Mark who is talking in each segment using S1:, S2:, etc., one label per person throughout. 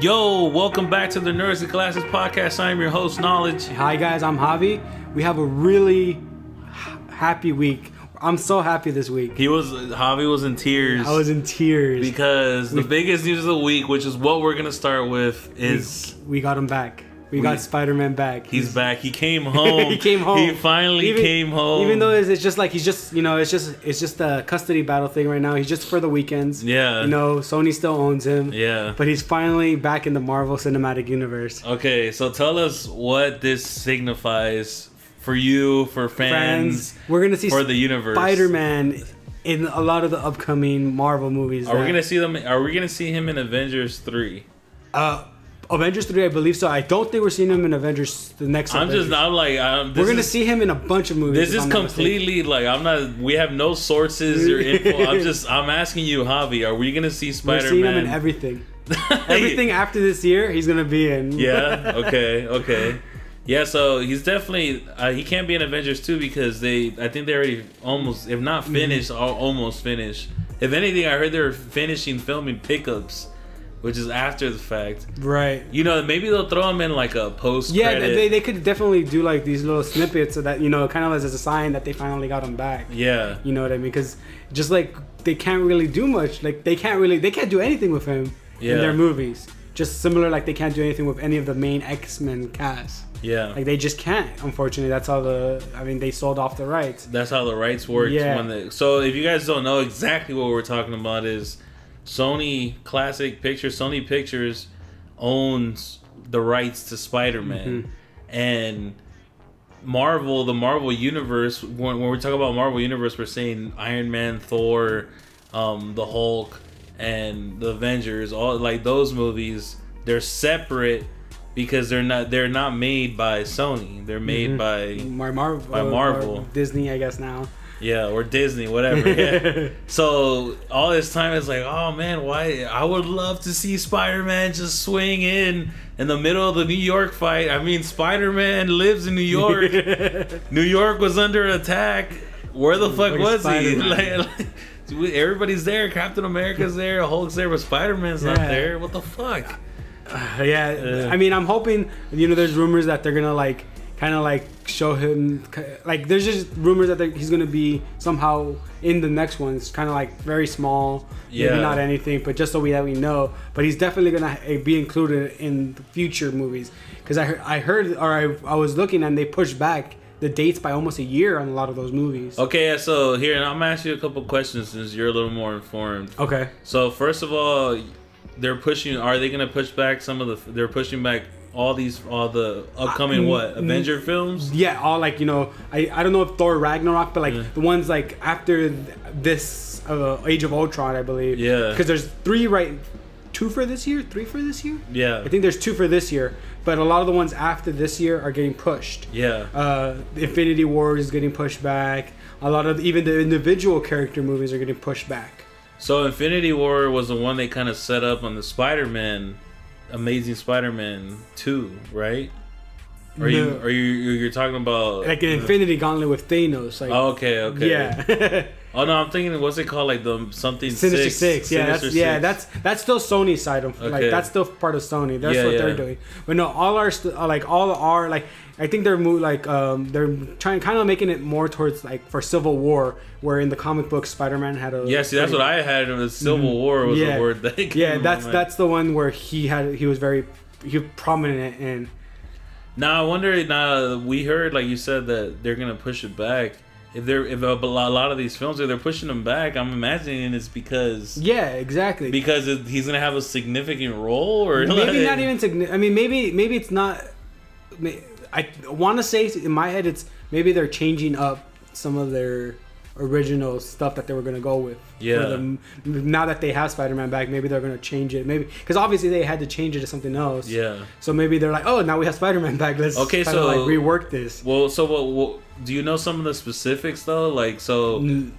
S1: Yo, welcome back to the Nerds and Glasses podcast. I'm your host, Knowledge.
S2: Hi guys, I'm Javi. We have a really happy week. I'm so happy this week.
S1: Javi was in tears.
S2: I was in tears.
S1: Because the biggest news of the week, which is what we're going to start with, is...
S2: We got him back. We got Spider-Man back.
S1: He's back. He came home.
S2: He came home.
S1: He finally came home.
S2: Even though it's just like, he's just, it's just a custody battle thing right now. He's just for the weekends.
S1: Yeah.
S2: Sony still owns him.
S1: Yeah.
S2: But he's finally back in the Marvel Cinematic Universe.
S1: Okay, so tell us what this signifies for you, for fans,
S2: we're gonna see
S1: for the universe.
S2: Spider-Man in a lot of the upcoming Marvel movies.
S1: Are we gonna see them? Are we gonna see him in Avengers 3?
S2: Avengers 3, I believe so. I don't think we're seeing him in Avengers the next.
S1: I'm like,
S2: we're gonna see him in a bunch of movies.
S1: This is completely like, I'm not. We have no sources or info. I'm asking you, Javi. Are we gonna see Spider-Man?
S2: We're seeing him in everything. Everything after this year, he's gonna be in.
S1: Yeah. Okay. Yeah, so he's definitely he can't be in Avengers 2 because I think they already almost, if not finished, almost finished. If anything, I heard they're finishing filming pickups, which is after the fact.
S2: Right.
S1: Maybe they'll throw him in like a post credit.
S2: Yeah, they could definitely do like these little snippets so that kind of as a sign that they finally got him back.
S1: Yeah.
S2: You know what I mean? Because just like they can't really do much. Like they can't do anything with him in their movies. Just similar, like they can't do anything with any of the main X-Men cast.
S1: Yeah.
S2: Like they just can't, unfortunately. That's how they sold off the rights.
S1: That's how the rights worked.
S2: Yeah.
S1: So if you guys don't know, exactly what we're talking about is Sony Pictures owns the rights to Spider-Man. And Marvel, the Marvel Universe, when we talk about Marvel Universe, we're saying Iron Man, Thor, the Hulk, and the Avengers, all like those movies, they're separate because they're not made by Sony. They're made by Marvel.
S2: Or Disney, I guess now.
S1: Yeah, or Disney, whatever. Yeah. So all this time it's like, oh man, why? I would love to see Spider-Man just swing in the middle of the New York fight. I mean, Spider-Man lives in New York. New York was under attack. Where the fuck was he? Everybody's there. Captain America's there. Hulk's there, but Spider-Man's not there. What the fuck?
S2: I mean, I'm hoping. There's rumors that they're gonna kind of show him. There's just rumors that he's gonna be somehow in the next one. It's kind of very small. Maybe not anything, but just so we know. But he's definitely gonna be included in the future movies. Because I heard, or I was looking, and they pushed back the dates by almost a year on a lot of those movies.
S1: Okay, so here, I'm gonna ask you a couple questions since you're a little more informed.
S2: Okay.
S1: So first of all, are they gonna push back they're pushing back all the upcoming Avenger films? Yeah, all I don't know if Thor Ragnarok, but the ones after this Age of Ultron, I believe. Yeah. Because there's 2 for this year, 3 for this year. Yeah.
S2: I think there's 2 for this year, but a lot of the ones after this year are getting pushed.
S1: Yeah.
S2: Infinity War is getting pushed back. A lot of even the individual character movies are getting pushed back.
S1: So Infinity War was the one they kind of set up on the Spider-Man, Amazing Spider-Man 2, right? You're talking about
S2: an Infinity Gauntlet with Thanos?
S1: Okay.
S2: Yeah.
S1: Oh no, I'm thinking, what's it called? The something
S2: Sinister
S1: Six.
S2: Yeah, that's still Sony's side of that's still part of Sony. That's what they're doing. But no, I think they're they're trying kind of making it more towards for Civil War, where in the comic book Spider-Man had a
S1: that's what I had. It was Civil War was the word that came
S2: that's the one where he was prominent in.
S1: Now I wonder. Now we heard, like you said, that they're gonna push it back. If a lot of these films, if they're pushing them back, I'm imagining it's because
S2: exactly,
S1: because he's gonna have a significant role, or
S2: maybe not even significant. I mean, maybe it's not. I want to say in my head it's maybe they're changing up some of their original stuff that they were going to go with.
S1: Yeah.
S2: Now that they have Spider-Man back, maybe they're going to change it. Maybe because obviously they had to change it to something else.
S1: Yeah.
S2: So maybe they're like, oh, now we have Spider-Man back. Let's rework this.
S1: Well, so what do you know some of the specifics though?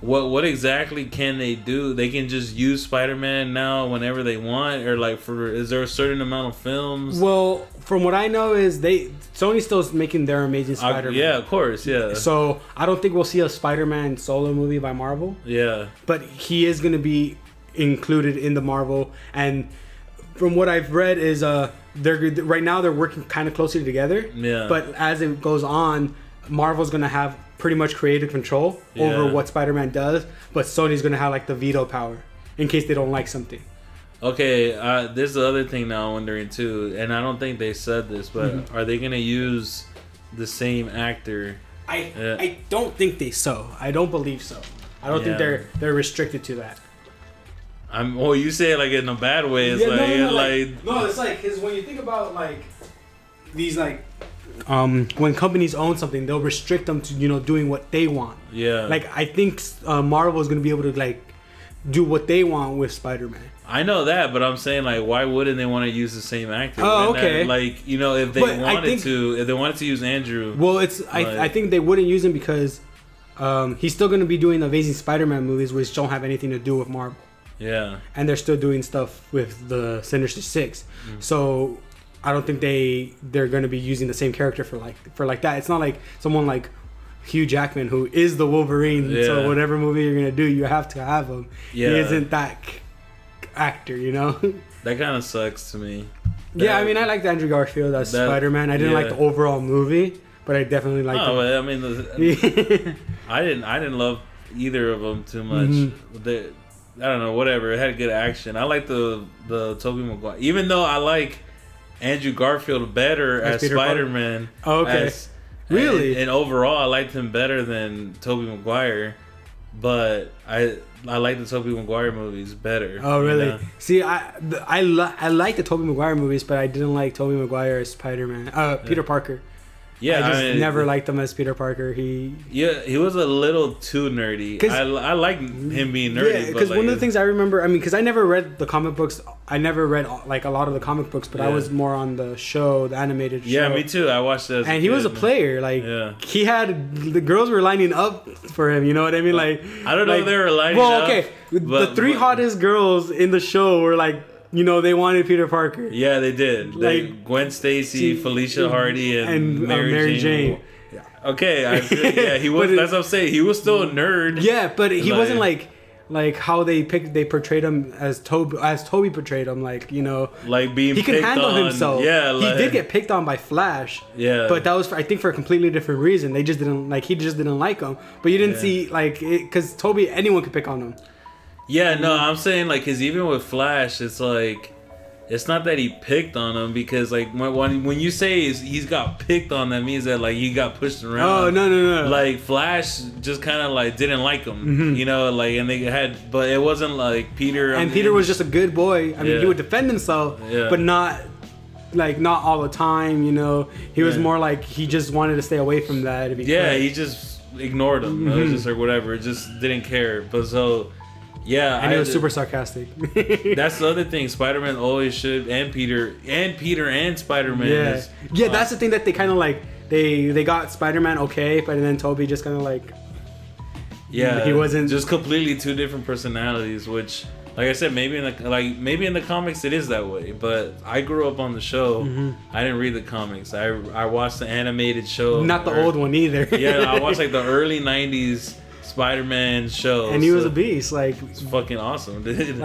S1: What exactly can they do? They can just use Spider-Man now whenever they want, or is there a certain amount of films?
S2: Well, from what I know is Sony still is making their Amazing Spider-Man.
S1: Yeah, of course, yeah.
S2: So I don't think we'll see a Spider-Man solo movie by Marvel.
S1: Yeah.
S2: But he is going to be included in the Marvel, and from what I've read is they're right now they're working kind of closely together.
S1: Yeah.
S2: But as it goes on, Marvel's gonna have pretty much creative control over what Spider-Man does, but Sony's gonna have like the veto power in case they don't like something.
S1: Okay, this is the other thing now I'm wondering too, and I don't think they said this, but are they gonna use the same actor?
S2: I don't think I don't believe so. I don't think they're restricted to that.
S1: Well, you say it like in a bad way. It's
S2: no, it's like because when you think about like these like when companies own something, they'll restrict them to doing what they want.
S1: Yeah.
S2: Like I think Marvel is gonna be able to like do what they want with Spider-Man.
S1: I know that, but I'm saying like, why wouldn't they want to use the same actor?
S2: Oh, okay.
S1: If they wanted to use Andrew.
S2: Well, I think they wouldn't use him because he's still gonna be doing Amazing Spider-Man movies, which don't have anything to do with Marvel.
S1: Yeah.
S2: And they're still doing stuff with the Sinister Six. So I don't think they're going to be using the same character for like that. It's not like someone like Hugh Jackman who is the Wolverine. Yeah. So whatever movie you're going to do, you have to have him. Yeah. He isn't that actor,
S1: That kind of sucks to me.
S2: I mean, I liked Andrew Garfield as Spider-Man. I didn't like the overall movie, but I definitely liked him.
S1: I mean, I didn't love either of them too much. I don't know, whatever. It had good action. I like the Tobey Maguire. Even though I like Andrew Garfield better as Spider-Man.
S2: Oh, okay. Really?
S1: And overall, I liked him better than Tobey Maguire. But I like the Tobey Maguire movies better.
S2: Oh, really? See, I like the Tobey Maguire movies, but I didn't like Tobey Maguire as Spider-Man. Peter Parker.
S1: Yeah,
S2: I just never liked him as Peter Parker. He
S1: was a little too nerdy. I like him being nerdy.
S2: Yeah, because one of the things I remember, because I never read the comic books. I never read like a lot of the comic books, but I was more on the show, the animated show.
S1: Yeah, me too. I watched that.
S2: And he was a player. Like he had the girls were lining up for him. You know what I mean? Like
S1: I don't know if they were lining up.
S2: Well, okay, the three hottest girls in the show were like. They wanted Peter Parker.
S1: Yeah, they did. Like Gwen Stacy, Felicia Hardy, and Mary Jane. Yeah. Okay, he was. That's what I'm saying. He was still a nerd.
S2: Yeah, but he wasn't like how they portrayed him as Toby portrayed him. Like
S1: being
S2: he can handle himself.
S1: Yeah,
S2: he did get picked on by Flash.
S1: Yeah,
S2: but that was I think for a completely different reason. They just didn't like. He just didn't like him. But you didn't see because Toby anyone could pick on him.
S1: Yeah, no, I'm saying because even with Flash, it's like it's not that he picked on him because when you say he's got picked on, that means that he got pushed around.
S2: Oh no!
S1: Like Flash just kind of didn't like him, and they had, but it wasn't like Peter.
S2: And Peter was just a good boy. I mean, he would defend himself, but not all the time. He was more like he just wanted to stay away from that.
S1: He just ignored him. It was just whatever. Just didn't care. But so. Yeah,
S2: and he was super sarcastic.
S1: That's the other thing. Spider-Man always should, and Peter and Spider-Man.
S2: Yeah, that's the thing that they kind of they got Spider-Man okay, but then Toby just kind of he wasn't
S1: just completely two different personalities. Which, like I said, maybe in the comics it is that way. But I grew up on the show. I didn't read the comics. I watched the animated show.
S2: Not the old one either.
S1: Yeah, I watched the early '90s. Spider-Man show,
S2: and he was a beast.
S1: It's fucking awesome, dude.
S2: It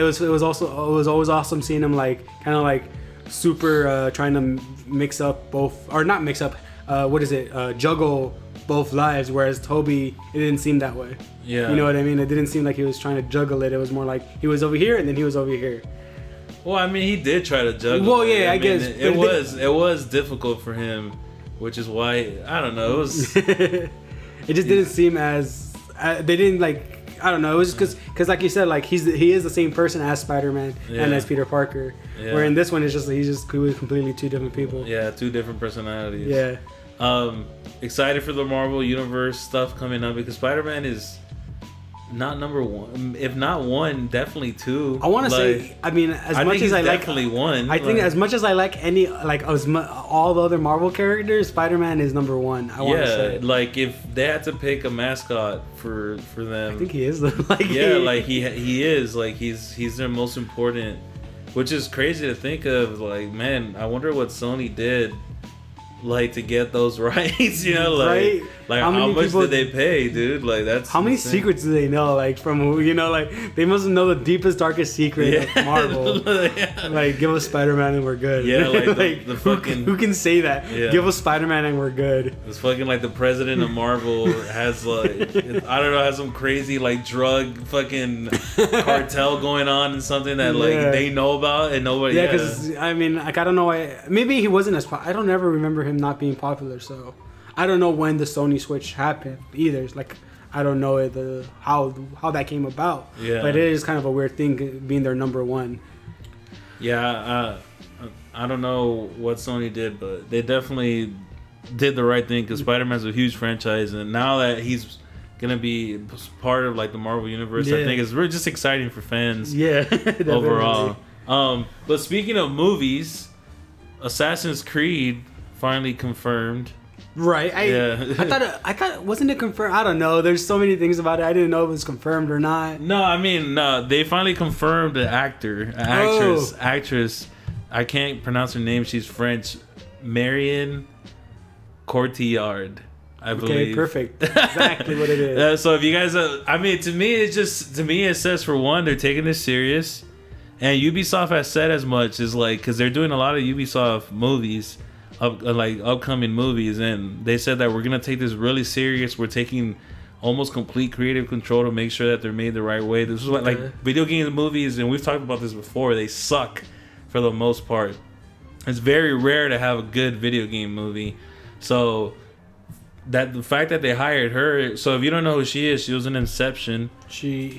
S2: was always awesome seeing him kind of super trying to mix up both, or not mix up. Juggle both lives. Whereas Toby, it didn't seem that way.
S1: Yeah,
S2: you know what I mean. It didn't seem like he was trying to juggle it. It was more like he was over here and then he was over here.
S1: Well, I mean, he did try to juggle.
S2: Well, yeah, I guess
S1: it was difficult for him, which is why I don't know. It was.
S2: It just didn't seem as they didn't I don't know. It was just because like you said, he is the same person as Spider-Man and as Peter Parker. Yeah. Where in this one, he was completely two different people.
S1: Yeah, two different personalities.
S2: Yeah.
S1: Excited for the Marvel Universe stuff coming up because Spider-Man is not number one, if not one, definitely two.
S2: I want to say, as much as I like,
S1: definitely one.
S2: I think as much as I like all the other Marvel characters, Spider-Man is number one. I want to say,
S1: if they had to pick a mascot for them,
S2: I think he is.
S1: He is he's their most important, which is crazy to think of. Man, I wonder what Sony did. like to get those rights, you know, like,
S2: right?
S1: like how much did they pay, dude? Like that's
S2: how many
S1: insane.
S2: secrets do they know? Like from, you know, like they must know the deepest, darkest secret of Marvel.
S1: Yeah.
S2: Like give us Spider-Man and we're good.
S1: Yeah, like,
S2: like
S1: the fucking
S2: who can say that?
S1: Yeah.
S2: Give us Spider-Man and we're good.
S1: It's fucking like the president of Marvel has like I don't know, has some crazy like drug fucking cartel going on and something that like they know about and nobody.
S2: Yeah, because I mean, like I don't know why. Maybe he wasn't as. I don't ever remember him not being popular. So I don't know when the Sony switch happened either. Like I don't know how that came about.
S1: Yeah,
S2: but it is kind of a weird thing being their number one.
S1: Yeah, I don't know what Sony did, but they definitely did the right thing because Spider-Man's a huge franchise, and now that he's gonna be part of like the Marvel universe, I think it's really just exciting for fans.
S2: Yeah,
S1: overall. But speaking of movies, Assassin's Creed finally confirmed.
S2: Right. I thought wasn't it confirmed? I don't know. There's so many things about it. I didn't know if it was confirmed or not.
S1: No, I mean, no, they finally confirmed an actress. I can't pronounce her name. She's French. Marion Cotillard, I believe.
S2: Okay, perfect. Exactly what it is.
S1: So if you guys, I mean, to me, it says for one, they're taking this serious, and Ubisoft has said as much. Is like because they're doing a lot of Ubisoft movies. Like upcoming movies, and they said that we're gonna take this really serious. We're taking almost complete creative control to make sure that they're made the right way. This is what like video game movies, and we've talked about this before. They suck for the most part. It's very rare to have a good video game movie. So that the fact that they hired her. So if you don't know who she is, she was in Inception. She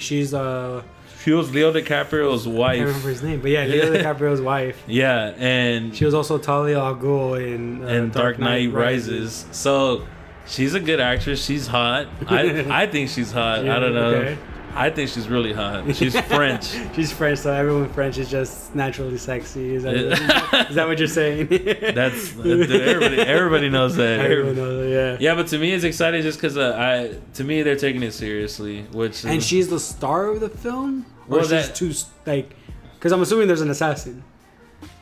S1: was Leo DiCaprio's wife.
S2: I can't remember his name, but yeah, Leo DiCaprio's wife.
S1: Yeah, and
S2: she was also Talia al Ghul in
S1: Dark Knight Rises. So she's a good actress. She's hot. I think she's hot. Yeah, I don't know. Okay. I think she's really hot. She's French.
S2: She's French, so everyone French is just naturally sexy. Is that what you're saying?
S1: That's everybody knows that.
S2: Everyone knows that, yeah.
S1: Yeah, but to me it's exciting just because to me they're taking it seriously.
S2: And she's the star of the film. Or
S1: Well,
S2: she's too like, because I'm assuming there's an assassin.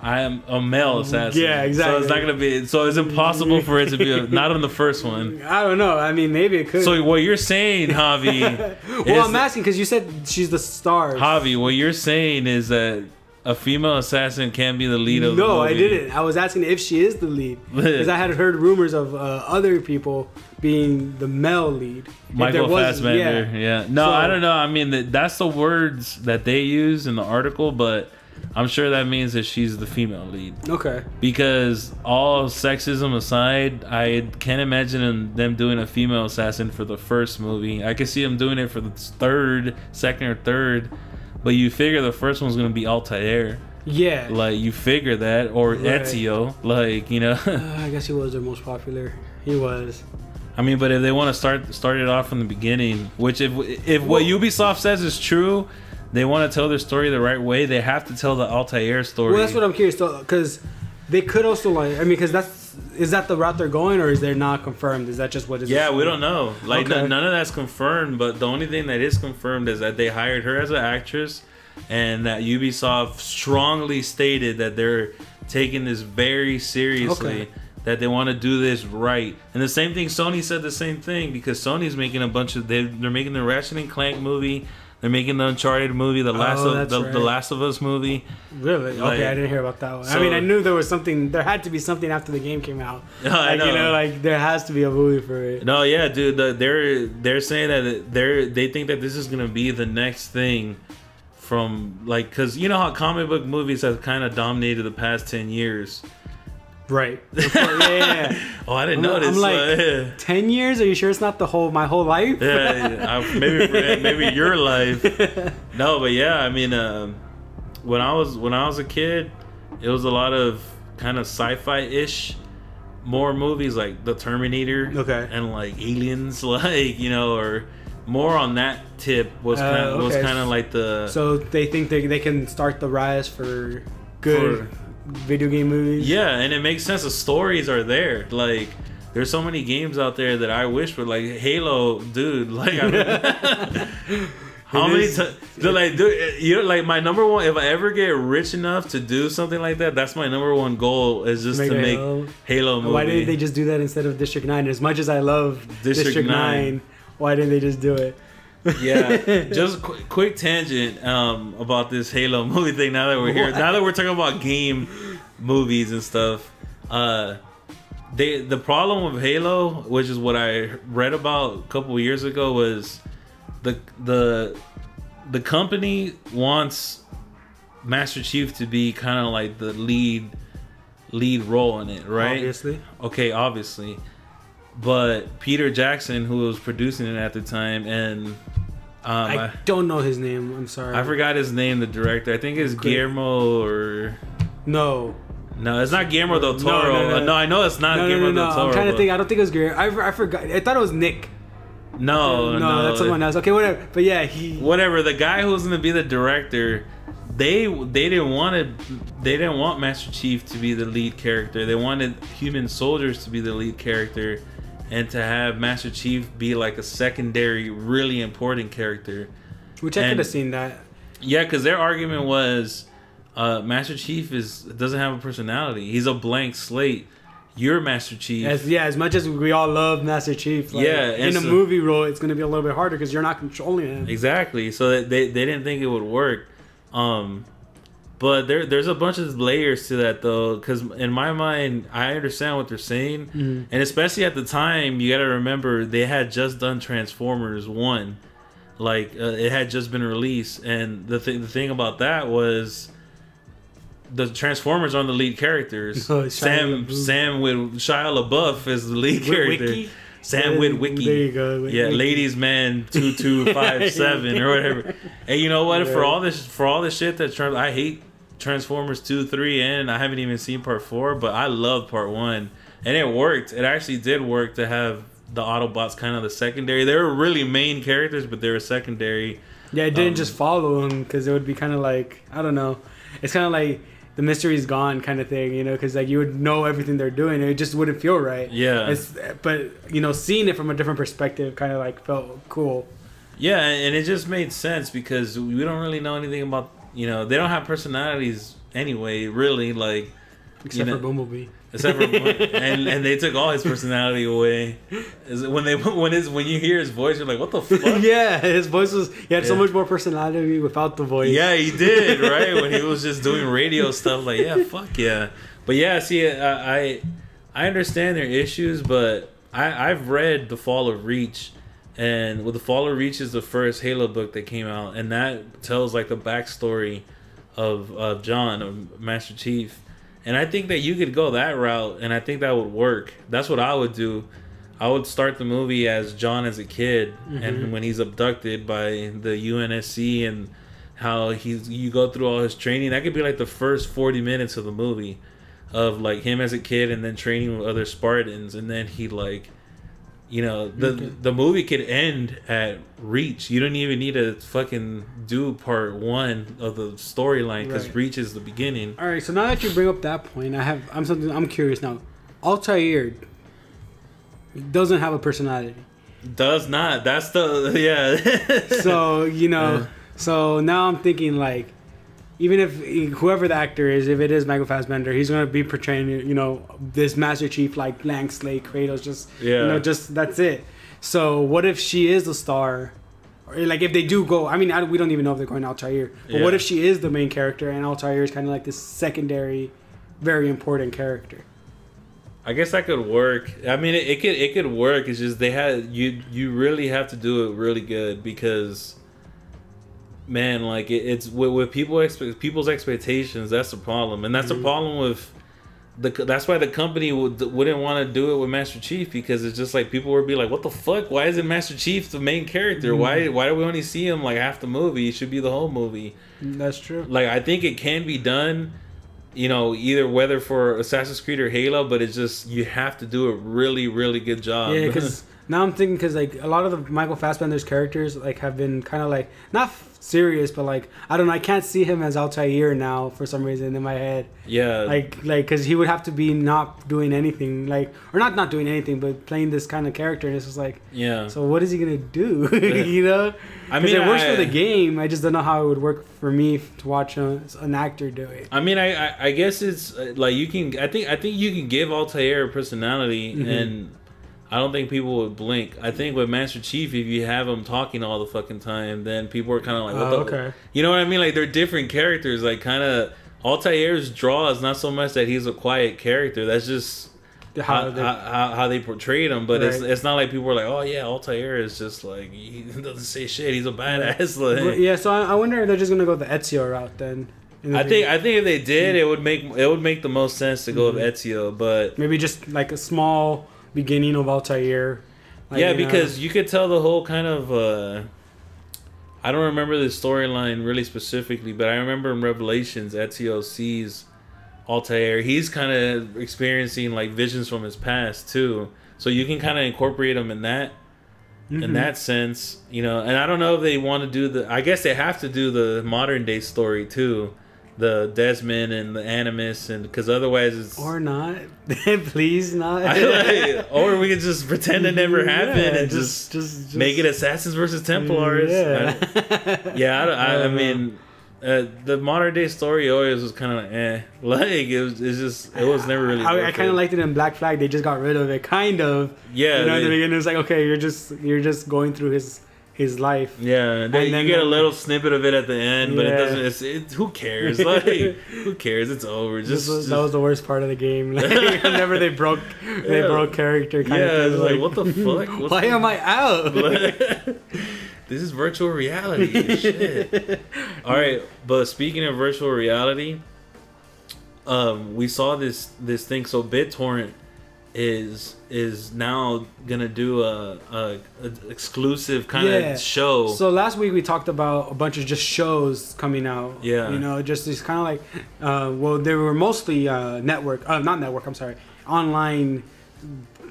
S1: I am a male assassin.
S2: Yeah, exactly.
S1: So it's not gonna be. So it's impossible for it to be not on the first one.
S2: I don't know. I mean, maybe it could.
S1: So what you're saying, Javi?
S2: Well, I'm asking because you said she's the star.
S1: Javi, what you're saying is that a female assassin can't be the lead of the movie.
S2: No, I didn't. I was asking if she is the lead because I had heard rumors of other people being the male lead.
S1: Michael Fassbender. Yeah. No, so, I don't know. I mean, that's the words that they use in the article, but I'm sure that means that she's the female lead.
S2: Okay.
S1: Because all sexism aside, I can't imagine them doing a female assassin for the first movie. I could see them doing it for the second or third. But you figure the first one's gonna be Altair.
S2: Yeah.
S1: Like you figure that, or Ezio. Like, you know.
S2: I guess he was their most popular. He was.
S1: I mean, but if they want to start it off from the beginning, which if what Ubisoft says is true, they want to tell their story the right way. They have to tell the Altair story.
S2: Well, that's what I'm curious though, because they could also like. I mean, because is that the route they're going, or is they not confirmed? Is that just what it is?
S1: Yeah, we don't know. Like
S2: okay.
S1: None of that's confirmed. But the only thing that is confirmed is that they hired her as an actress, and that Ubisoft strongly stated that they're taking this very seriously. Okay. That they want to do this right. And the same thing, Sony said the same thing, because Sony's making a bunch of they're making the Ratchet and Clank movie. They're making the Uncharted movie, the Last of Us movie.
S2: Really? Like, okay, I didn't hear about that one. So, I mean, I knew there was something. There had to be something after the game came out.
S1: I know.
S2: You know, like there has to be a movie for it.
S1: No, yeah, dude. They're saying that they think that this is gonna be the next thing from like, because you know how comic book movies have kind of dominated the past 10 years.
S2: Right. Yeah.
S1: Oh, I didn't know this.
S2: I'm like, 10 years? Are you sure it's not my whole life?
S1: Yeah, maybe your life. No, but yeah, I mean, when I was a kid, it was a lot of kind of sci-fi-ish, more movies like The Terminator,
S2: okay,
S1: and like Aliens, like, you know, or more on that tip was kind of like the.
S2: So they think they can start the rise for good. Video game movies.
S1: Yeah, and it makes sense. The stories are there. Like, there's so many games out there that I wish were like Halo, dude. Like, I mean, How many times? Like, you know, like my number one. If I ever get rich enough to do something like that, that's my number one goal. Is just to make Halo movie.
S2: Why didn't they just do that instead of District 9? As much as I love District 9, why didn't they just do it?
S1: Yeah, just quick tangent about this Halo movie thing. Now that we're here, now that we're talking about game movies and stuff, the problem with Halo, which is what I read about a couple of years ago, was the company wants Master Chief to be kind of like the lead role in it, right?
S2: Obviously.
S1: Okay, obviously. But Peter Jackson, who was producing it at the time, and
S2: I don't know his name. I'm sorry.
S1: I forgot his name. The director, I think it's Guillermo or
S2: no,
S1: it's not Guillermo del Toro. No, I know it's not Guillermo del Toro.
S2: I'm trying to think. I don't think it was Guillermo. I forgot. I thought it was Nick.
S1: No,
S2: that's someone else. Okay, whatever. But yeah,
S1: whatever. The guy who was going to be the director, they didn't want Master Chief to be the lead character. They wanted Human Soldiers to be the lead character, and to have Master Chief be like a secondary, really important character.
S2: Which I could have seen that.
S1: Yeah, because their argument was Master Chief doesn't have a personality. He's a blank slate. You're Master Chief.
S2: As much as we all love Master Chief, like, in a movie role, it's going to be a little bit harder because you're not controlling him.
S1: Exactly. So they didn't think it would work. But there's a bunch of layers to that, though, because in my mind, I understand what they're saying. Mm-hmm. And especially at the time, you got to remember, they had just done Transformers 1. Like, it had just been released. And the thing about that was the Transformers aren't the lead characters. Sam with Shia LaBeouf is the lead character. Sam Witwicky. There you go. Yeah, Ladies Man 2257 or whatever. And you know what? Yeah. For all this shit that I hate Transformers 2, 3, and I haven't even seen part 4, but I love part 1. And it worked. It actually did work to have the Autobots kind of the secondary. They were really main characters, but they were secondary.
S2: Yeah, it didn't just follow them, because it would be kind of like, I don't know. It's kind of like the mystery's gone kind of thing, you know, because like you would know everything they're doing. It just wouldn't feel right.
S1: Yeah.
S2: But, you know, seeing it from a different perspective kind of like felt cool.
S1: Yeah, and it just made sense because we don't really know anything about, you know, they don't have personalities anyway, really, like.
S2: Except for Bumblebee.
S1: Except for and they took all his personality away. When you hear his voice, you're like, what the fuck?
S2: Yeah, his voice he had so much more personality without the voice.
S1: Yeah, he did, right? When he was just doing radio stuff, like, yeah, fuck yeah. But yeah, see, I understand their issues, but I've read The Fall of Reach, and The Fall of Reach is the first Halo book that came out, and that tells like the backstory of John, of Master Chief. And I think that you could go that route, and I think that would work. That's what I would do. I would start the movie as John as a kid, and when he's abducted by the UNSC, and how you go through all his training. That could be like the first 40 minutes of the movie, of like him as a kid, and then training with other Spartans, and then he like, you know, the movie could end at Reach. You don't even need to fucking do part 1 of the storyline, because Reach is the beginning.
S2: All right, so now that you bring up that point, I'm curious now. Altair doesn't have a personality.
S1: Does not. That's the
S2: So you know, so now I'm thinking like, even if whoever the actor is, if it is Michael Fassbender, he's gonna be portraying, you know, this Master Chief like blank slate Kratos, just you know, just that's it. So what if she is the star, or like if they do go? I mean, we don't even know if they're going Altair, but what if she is the main character and Altair is kind of like this secondary, very important character?
S1: I guess that could work. I mean, it could work. It's just you really have to do it really good, because. Man, like it's with people's expectations. That's the problem, and that's the problem with that's why the company wouldn't want to do it with Master Chief, because it's just like people would be like, "What the fuck? Why isn't Master Chief the main character? Why do we only see him like half the movie? It should be the whole movie."
S2: That's true.
S1: Like I think it can be done, you know, either whether for Assassin's Creed or Halo, but it's just you have to do a really, really good job.
S2: Yeah, because now I'm thinking because like a lot of the Michael Fassbender's characters like have been kind of like not serious, but like I don't know, I can't see him as Altair now for some reason in my head.
S1: Yeah,
S2: like because he would have to be not doing anything, like or not doing anything, but playing this kind of character, and it's just like so what is he gonna do? You know,
S1: I mean
S2: it works for the game. I just don't know how it would work for me to watch an actor do it.
S1: I mean, I guess it's like you can. I think you can give Altair a personality and. I don't think people would blink. I think with Master Chief, if you have him talking all the fucking time, then people are kind of like, what the...
S2: Okay.
S1: You know what I mean? Like, they're different characters. Like, kind of... Altair's draw is not so much that he's a quiet character. That's just how they portrayed him. But it's not like people are like, oh, yeah, Altair is just like... He doesn't say shit. He's a badass. Like,
S2: yeah, so I wonder if they're just going to go the Ezio route then.
S1: I think if they did, it would make the most sense to go with Ezio. But...
S2: Maybe just like a small... beginning of Altair. Like,
S1: yeah, because you could tell the whole kind of... I don't remember the storyline really specifically, but I remember in Revelations, Ezio sees Altair. He's kind of experiencing like visions from his past too. So you can kind of incorporate him in that sense, you know. And I don't know if they want to do the... I guess they have to do the modern day story too. The Desmond and the Animus, and because otherwise it's
S2: or not, please not.
S1: Or we could just pretend it never happened and just make it Assassins versus Templars. I mean, the modern day story always was kind of like it was never really.
S2: I kind of liked it in Black Flag. They just got rid of it, kind of.
S1: Yeah,
S2: you know, in the beginning it was like, okay, you're just going through his life.
S1: Yeah, and then you get a little snippet of it at the end, but it doesn't. Who cares? Like, who cares? It's over. That
S2: was the worst part of the game. Like, whenever they broke character. Kind of thing.
S1: Like what the fuck?
S2: Why am I out?
S1: This is virtual reality. Shit. All right, but speaking of virtual reality, we saw this thing. So BitTorrent is now gonna do a exclusive kind of show.
S2: So last week we talked about a bunch of just shows coming out.
S1: Yeah,
S2: you know, just these kind of like, they were mostly not network. I'm sorry, online.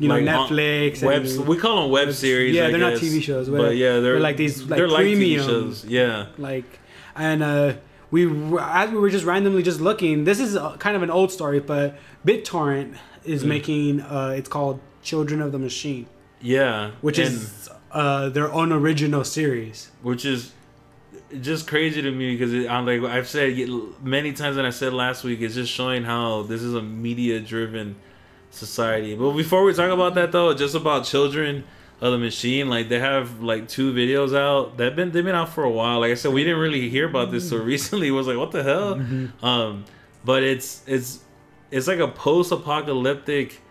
S2: You know, like Netflix.
S1: We call them web series.
S2: Yeah, they're not TV shows, but they're like these like
S1: they're
S2: premium
S1: like TV shows. Yeah,
S2: like and as we were just randomly just looking. This is kind of an old story, but BitTorrent is making it's called Children of the Machine.
S1: Yeah,
S2: which is their own original series.
S1: Which is just crazy to me because I'm like I've said many times, and I said last week, it's just showing how this is a media-driven society. But before we talk about that, though, just about Children of the Machine, like they have like 2 videos out. They've been out for a while. Like I said, we didn't really hear about this so recently. It was like, what the hell? But it's like a post-apocalyptic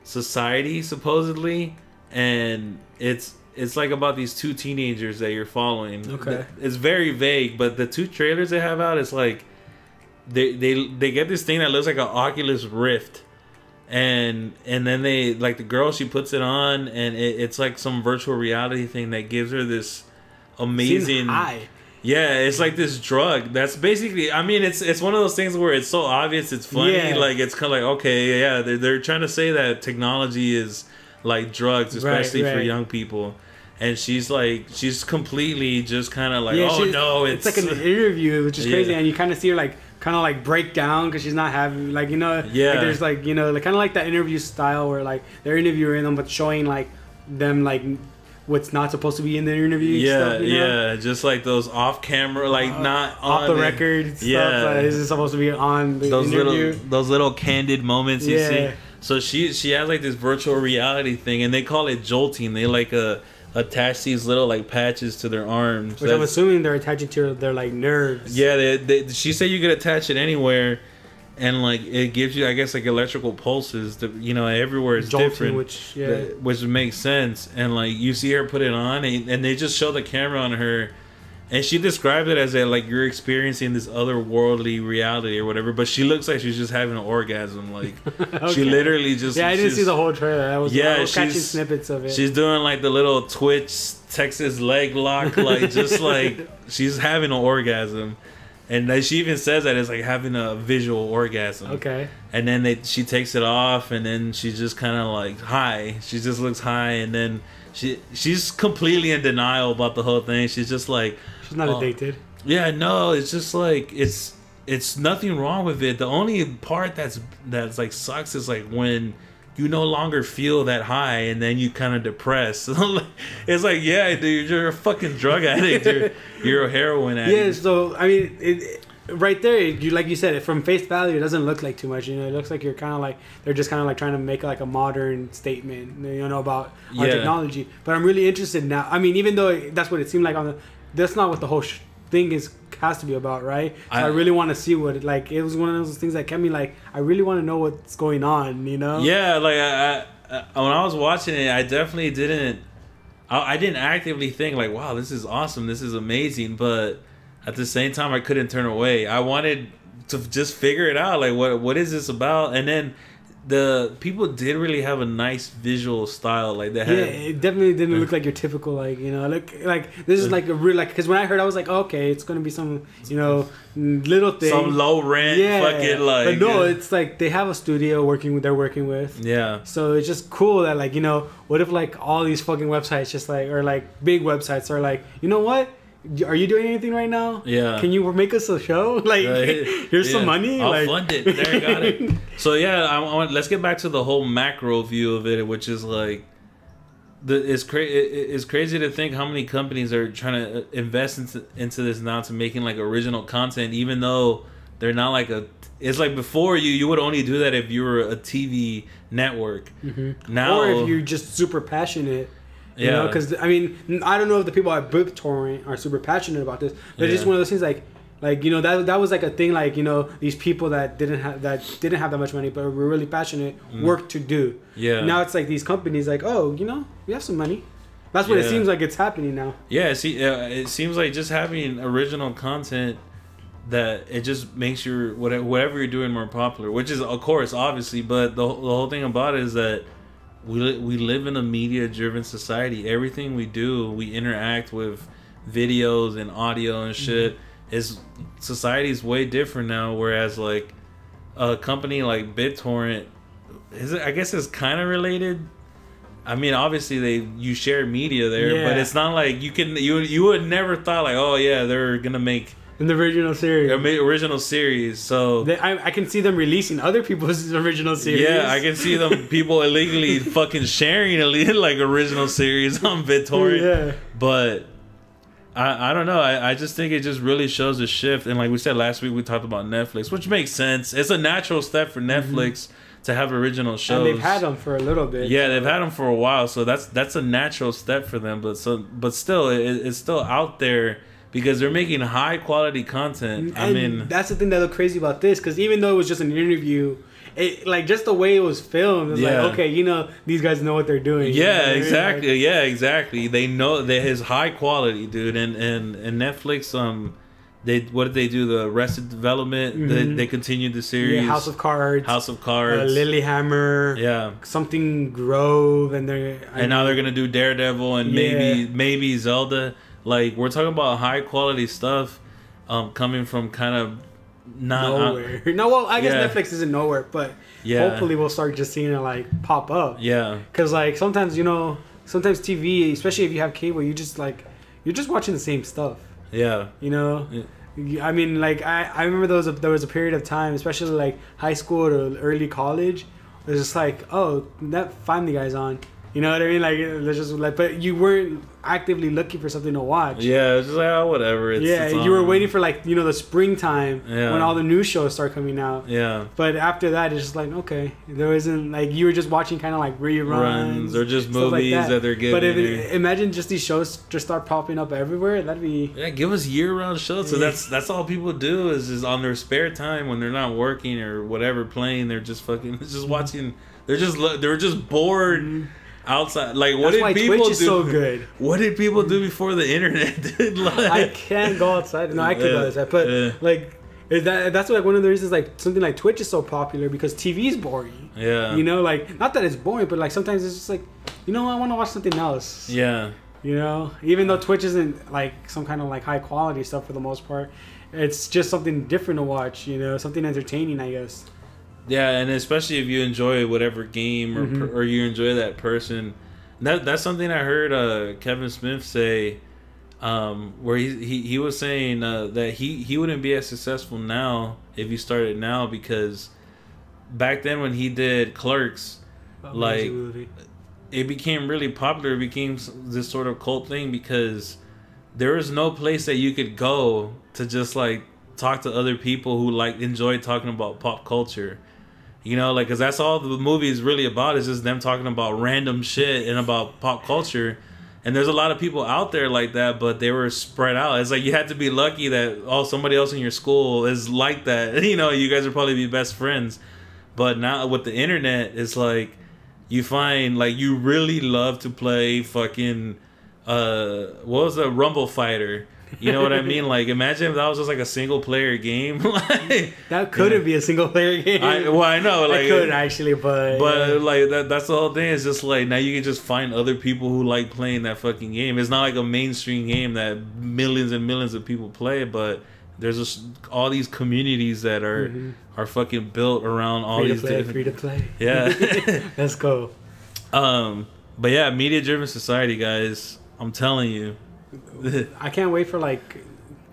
S1: society supposedly, and it's like about these 2 teenagers that you're following.
S2: Okay,
S1: it's very vague, but the 2 trailers they have out, it's like they get this thing that looks like an Oculus Rift, and then they like the girl, she puts it on, and it's like some virtual reality thing that gives her this amazing
S2: high.
S1: Yeah, it's like this drug. That's basically, I mean, it's one of those things where it's so obvious, it's funny. Yeah. Like, it's kind of like, okay, yeah, they're trying to say that technology is like drugs, especially for young people. And she's completely just kind of like, it's
S2: like an interview, which is crazy. And you kind of see her kind of break down because she's not having, like, you know, like there's like, you know, like, kind of like that interview style where like they're interviewing them but showing like them like what's not supposed to be in the interview. Stuff, you know?
S1: Just like those off camera, like not
S2: off the record stuff. This is supposed to be on the interview.
S1: Those little candid moments you see. So she has like this virtual reality thing, and they call it jolting. They like attach these little like patches to their arms,
S2: which I'm assuming they're attaching to their like nerves.
S1: Yeah, she said you could attach it anywhere. And like it gives you, I guess, like electrical pulses. That, you know, everywhere is different, which makes sense. And like you see her put it on, and they just show the camera on her, and she described it as like you're experiencing this otherworldly reality or whatever. But she looks like she's just having an orgasm. Like she literally just
S2: I didn't see the whole trailer. I was catching snippets of it.
S1: She's doing like the little Twitch Texas leg lock, like just like she's having an orgasm. And she even says that it's like having a visual orgasm.
S2: Okay.
S1: And then she takes it off, and then she's just kind of like high. She just looks high, and then she's completely in denial about the whole thing. She's just like,
S2: she's not addicted.
S1: Yeah, no, it's just like it's nothing wrong with it. The only part that's like sucks is like when you no longer feel that high, and then you kind of depressed. It's like, yeah, dude, you're a fucking drug addict. You're a heroin addict.
S2: Yeah, so I mean, right there, you like you said, from face value, it doesn't look like too much. You know, it looks like you're kind of like they're just kind of like trying to make like a modern statement, you know, about our technology. But I'm really interested now. I mean, even though that's what it seemed like that's not what the whole thing has to be about, right? So I really want to see what it was one of those things that kept me like, I really want to know what's going on, you know?
S1: Yeah, like I when I was watching it, I definitely didn't actively think like, wow, this is awesome, this is amazing, but at the same time I couldn't turn away. I wanted to just figure it out, like what is this about? And then the people did really have a nice visual style, like they had.
S2: Yeah, it definitely didn't look like your typical, like, you know, like this is like a real, like, because when I heard, I was like, okay, it's gonna be some, you know, little thing,
S1: some low rent, fucking like.
S2: But no, it's like they have a studio they're working with.
S1: Yeah. So
S2: it's just cool that, like, you know, what if like all these fucking websites just like, or like big websites are like, you know what? Are you doing anything right now?
S1: Yeah.
S2: Can you make us a show? Like, here's some money.
S1: I'll fund it. There, got it. So yeah, let's get back to the whole macro view of it, which is like, it's crazy to think how many companies are trying to invest into this now, to making like original content, even though they're not like it's like before you would only do that if you were a TV network. Mm-hmm. Now,
S2: or if you're just super passionate. You know, because I mean, I don't know if the people at BitTorrent are super passionate about this, but it's just one of those things like you know, that was like a thing, like, you know, these people that didn't have that much money but were really passionate, work to do. Yeah. Now it's like these companies like, oh, you know, we have some money. That's what it seems like it's happening now. Yeah. See,
S1: it seems like just having original content, that it just makes your whatever you're doing more popular, which is, of course, obviously, but the whole thing about it is that we live in a media-driven society. Everything we do, we interact with videos and audio and shit. Society's way different now, whereas like a company like BitTorrent, I guess it's kind of related. I mean, obviously you share media there, but it's not like you would never thought like, oh yeah, they're gonna make
S2: in the original
S1: series. So
S2: I can see them releasing other people's original series.
S1: Yeah, I can see them people illegally fucking sharing like original series on BitTorrent. Yeah, but I don't know. I just think it just really shows a shift. And like we said last week, we talked about Netflix, which makes sense. It's a natural step for Netflix to have original shows.
S2: And they've had them for a little bit.
S1: Yeah, they've had them for a while, so that's a natural step for them. But still, it's still out there, because they're making high quality content.
S2: And I mean, that's the thing that looked crazy about this, because even though it was just an interview, it, like, just the way it was filmed, it's like, okay, you know, these guys know what they're doing.
S1: Yeah,
S2: you know,
S1: exactly.
S2: like,
S1: yeah, exactly. They know that his high quality, dude. And Netflix, what did they do? The Arrested Development. They continued the series.
S2: Yeah, House of Cards. Lilyhammer.
S1: Yeah.
S2: Something Grove, and
S1: now they're gonna do Daredevil and maybe Zelda. Like, we're talking about high quality stuff, coming from kind of
S2: nowhere. No, well, I guess Netflix isn't nowhere, but hopefully we'll start just seeing it like pop up. Yeah. Because like sometimes, you know, TV, especially if you have cable, you're just watching the same stuff. Yeah. You know. Yeah. I mean, like I remember there was a period of time, especially like high school to early college, it was just like, oh, that Family Guy's on. You know what I mean? Like, there's just like, but you weren't actively looking for something to watch.
S1: Yeah, it's just like, oh, whatever.
S2: It's you were waiting for, like, you know, the springtime when all the new shows start coming out. Yeah. But after that, it's just like, okay, there wasn't, like, you were just watching kind of like reruns
S1: or just movies like that they're giving.
S2: But imagine just these shows just start popping up everywhere. That'd be
S1: give us year-round shows. So that's all people do is on their spare time when they're not working or whatever, playing. They're just watching. They're just bored. Outside, like, what did people
S2: Twitch
S1: do?
S2: Is so good.
S1: What did people do before the internet? Dude? Like,
S2: I can't go outside. No, I could go outside, but like, that's like one of the reasons like something like Twitch is so popular, because TV is boring. Yeah, you know, like, not that it's boring, but like sometimes it's just like, you know, I want to watch something else. Yeah, you know, even though Twitch isn't like some kind of like high quality stuff for the most part. it's just something different to watch, you know, something entertaining, I guess.
S1: Yeah, and especially if you enjoy whatever game or you enjoy that person. That's something I heard Kevin Smith say, where he was saying that he wouldn't be as successful now if he started now, because back then when he did Clerks, like it became really popular. It became this sort of cult thing because there was no place that you could go to just like talk to other people who like enjoy talking about pop culture. You know, like, because that's all the movie is really about, is just them talking about random shit and about pop culture. And there's a lot of people out there like that, but they were spread out. It's like you had to be lucky that, somebody else in your school is like that. You know, you guys would probably be best friends. But now with the internet, it's like you find, like, you really love to play fucking, what was the Rumble Fighter? You know what I mean? Like, imagine if that was just like a single player game. Like,
S2: that couldn't be a single player game.
S1: I know, like,
S2: it could actually, but
S1: like that's the whole thing. It's just like now you can just find other people who like playing that fucking game. It's not like a mainstream game that millions and millions of people play, but there's just all these communities that are fucking built around all these different...
S2: free to play.
S1: Yeah,
S2: let's go.
S1: But yeah, media driven society, guys. I'm telling you.
S2: I can't wait for, like,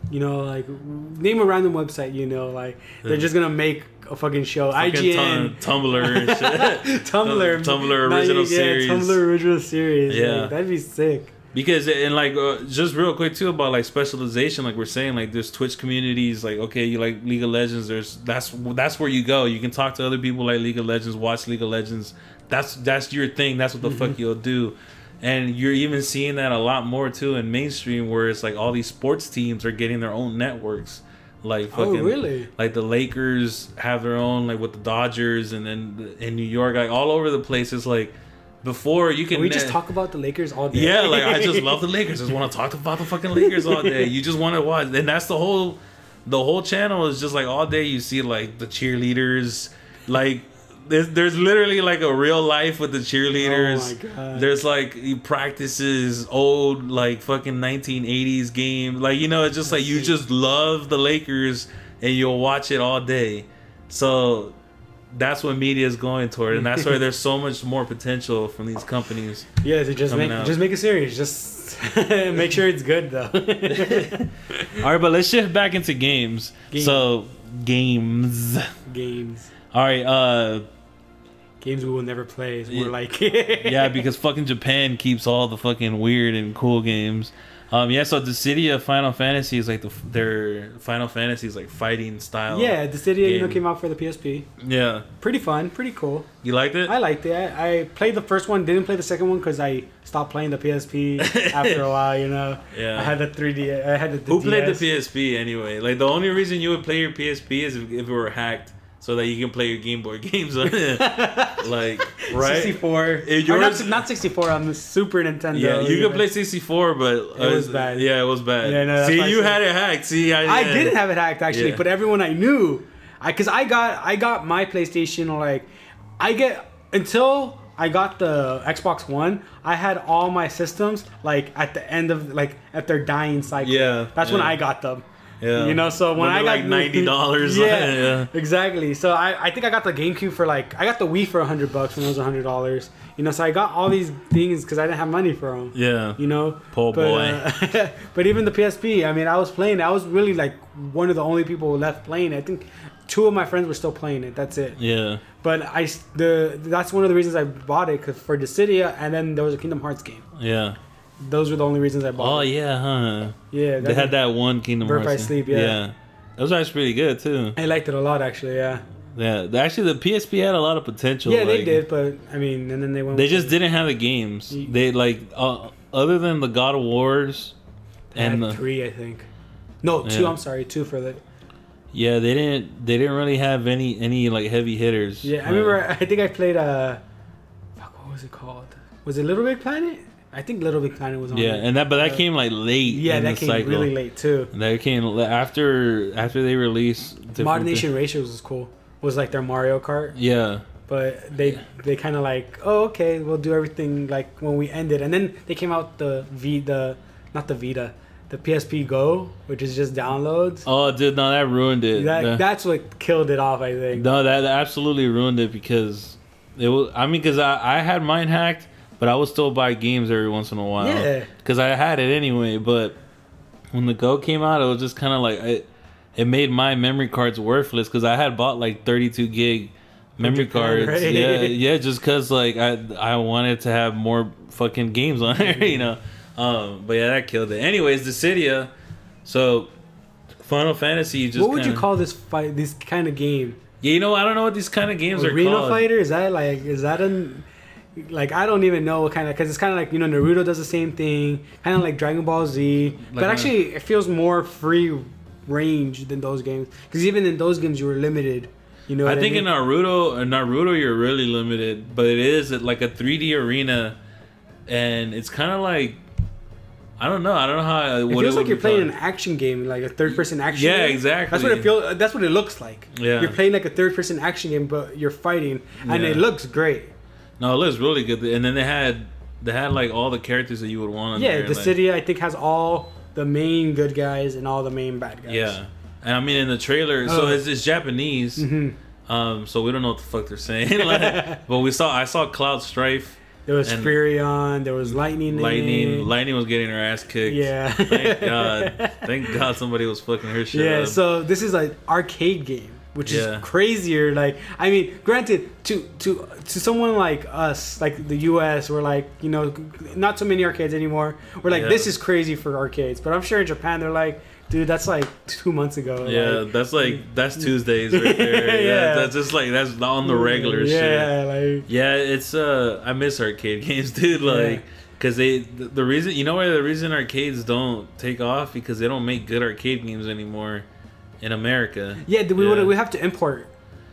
S2: you know, like, name a random website, you know, like, they're just gonna make a fucking show. Fucking IGN,
S1: Tumblr and shit. Tumblr original series.
S2: Tumblr original series.
S1: Yeah,
S2: like, that'd be sick.
S1: Because, and like, just real quick too about like specialization, like we're saying, like there's Twitch communities, like, okay, you like League of Legends, that's where you go. You can talk to other people like League of Legends, watch League of Legends. That's your thing. That's what the fuck you'll do. And you're even seeing that a lot more too in mainstream, where it's like all these sports teams are getting their own networks. Like fucking,
S2: really?
S1: Like the Lakers have their own, like with the Dodgers, and then in New York, like all over the place. It's like before you can.
S2: We just talk about the Lakers all day.
S1: Yeah, like I just love the Lakers. I just want to talk about the fucking Lakers all day. You just want to watch, and that's the whole channel is just like all day. You see like the cheerleaders, like. There's literally like a real life with the cheerleaders.
S2: Oh my God.
S1: There's like practices, old like fucking 1980s games. Like, you know, it's just like you just love the Lakers and you'll watch it all day. So that's what media is going toward, and that's where there's so much more potential from these companies.
S2: Yeah, to just make a series. Just make sure it's good though.
S1: All right, but let's shift back into games. So games. All right,
S2: games we will never play is more like
S1: yeah, because fucking Japan keeps all the fucking weird and cool games. Yeah, so Dissidia Final Fantasy is like their Final Fantasy is like fighting style.
S2: Yeah, Dissidia, you know, came out for the PSP.
S1: Yeah,
S2: pretty fun, pretty cool.
S1: You liked it?
S2: I liked it. I played the first one, didn't play the second one because I stopped playing the PSP after a while. You know,
S1: yeah.
S2: I had the 3D. I had the.
S1: Who played the PSP anyway? Like the only reason you would play your PSP is if it were hacked. So that you can play your Game Boy games on it. Like, right?
S2: 64. Not 64, on the Super Nintendo.
S1: Yeah, you could play 64, but...
S2: it was bad.
S1: Yeah, it was bad.
S2: Yeah, no,
S1: see, you had it hacked. See,
S2: I didn't have it hacked, actually, but everyone I knew... Because I got my PlayStation, like... Until I got the Xbox One, I had all my systems, like, at the end of... Like, at their dying cycle.
S1: Yeah.
S2: That's when I got them.
S1: Yeah.
S2: You know, so when I got
S1: like $90.
S2: Yeah, exactly. So I think I got the GameCube for like, I got the Wii for $100 when it was $100. You know, so I got all these things because I didn't have money for them.
S1: Yeah.
S2: You know,
S1: poor boy.
S2: But even the PSP, I mean, I was playing it. I was really like one of the only people left playing it. I think 2 of my friends were still playing it. That's it.
S1: Yeah.
S2: But that's one of the reasons I bought it, cause for Dissidia, and then there was a Kingdom Hearts game.
S1: Yeah.
S2: Those were the only reasons I bought it.
S1: Oh, yeah, huh?
S2: Yeah.
S1: They had that one Kingdom Hearts.
S2: Birth by Sleep, yeah.
S1: Yeah. That was actually pretty good, too.
S2: I liked it a lot, actually, yeah.
S1: Yeah. Actually, the PSP had a lot of potential.
S2: Yeah, they did, but, I mean, and then they went...
S1: They just didn't have the games. They, like, other than the God of Wars...
S2: and the 3, I think. No, 2, I'm sorry. 2 for the...
S1: Yeah, they didn't really have any like, heavy hitters.
S2: Yeah, I remember, I think I played, what was it called? Was it Little Big Planet? I think Little Big Planet was on.
S1: Yeah, and that came like late.
S2: Yeah, that came
S1: cycle.
S2: Really late too.
S1: And that came after they released.
S2: Modern Nation Racers was cool. Was like their Mario Kart.
S1: Yeah.
S2: But they kind of like, oh, the PSP Go, which is just downloads.
S1: Oh, dude, no, that ruined it.
S2: That's what killed it off, I think.
S1: No, that absolutely ruined it because it was. I mean, because I had mine hacked, but I would still buy games every once in a while.
S2: Yeah.
S1: Because I had it anyway. But when the Go came out, it was just kind of like it made my memory cards worthless because I had bought like 32 gig memory cards. Right? Yeah, just because like I wanted to have more fucking games on there, you know. But yeah, that killed it. Anyways, Dissidia. So Final Fantasy just.
S2: What would you call this kind of game?
S1: Yeah, you know, I don't know what these kind of games are called.
S2: Arena Fighter? Is that like I don't even know what kind of, because it's kind of like, you know, Naruto does the same thing, kind of like Dragon Ball Z, like, but actually it feels more free range than those games, because even in those games you were limited. You know,
S1: I think in Naruto you're really limited, but it is like a 3D arena, and it's kind of like I don't know how
S2: it feels like you're playing an action game, like a third-person action game.
S1: Yeah, exactly.
S2: That's what it feels. That's what it looks like.
S1: Yeah,
S2: you're playing like a third-person action game, but you're fighting, and it looks great.
S1: No, it looks really good. And then they had like all the characters that you would want on there.
S2: Yeah, Dissidia, I think, has all the main good guys and all the main bad guys.
S1: Yeah, and I mean in the trailer, so it's Japanese, so we don't know what the fuck they're saying. Like, but I saw Cloud Strife.
S2: There was Furion. There was Lightning.
S1: Lightning was getting her ass kicked.
S2: Yeah.
S1: Thank God somebody was fucking her shit up.
S2: Yeah. So this is an arcade game, which is crazier. Like, I mean, granted, to someone like us, like the U.S., we're like, you know, not so many arcades anymore. We're like, this is crazy for arcades. But I'm sure in Japan they're like, dude, that's like 2 months ago.
S1: Yeah, like, that's Tuesdays right there. Yeah, that's just like that's on the regular shit.
S2: Yeah, like
S1: it's I miss arcade games, dude. Like, because the reason, you know why the reason arcades don't take off, because they don't make good arcade games anymore in America.
S2: Yeah, we have to import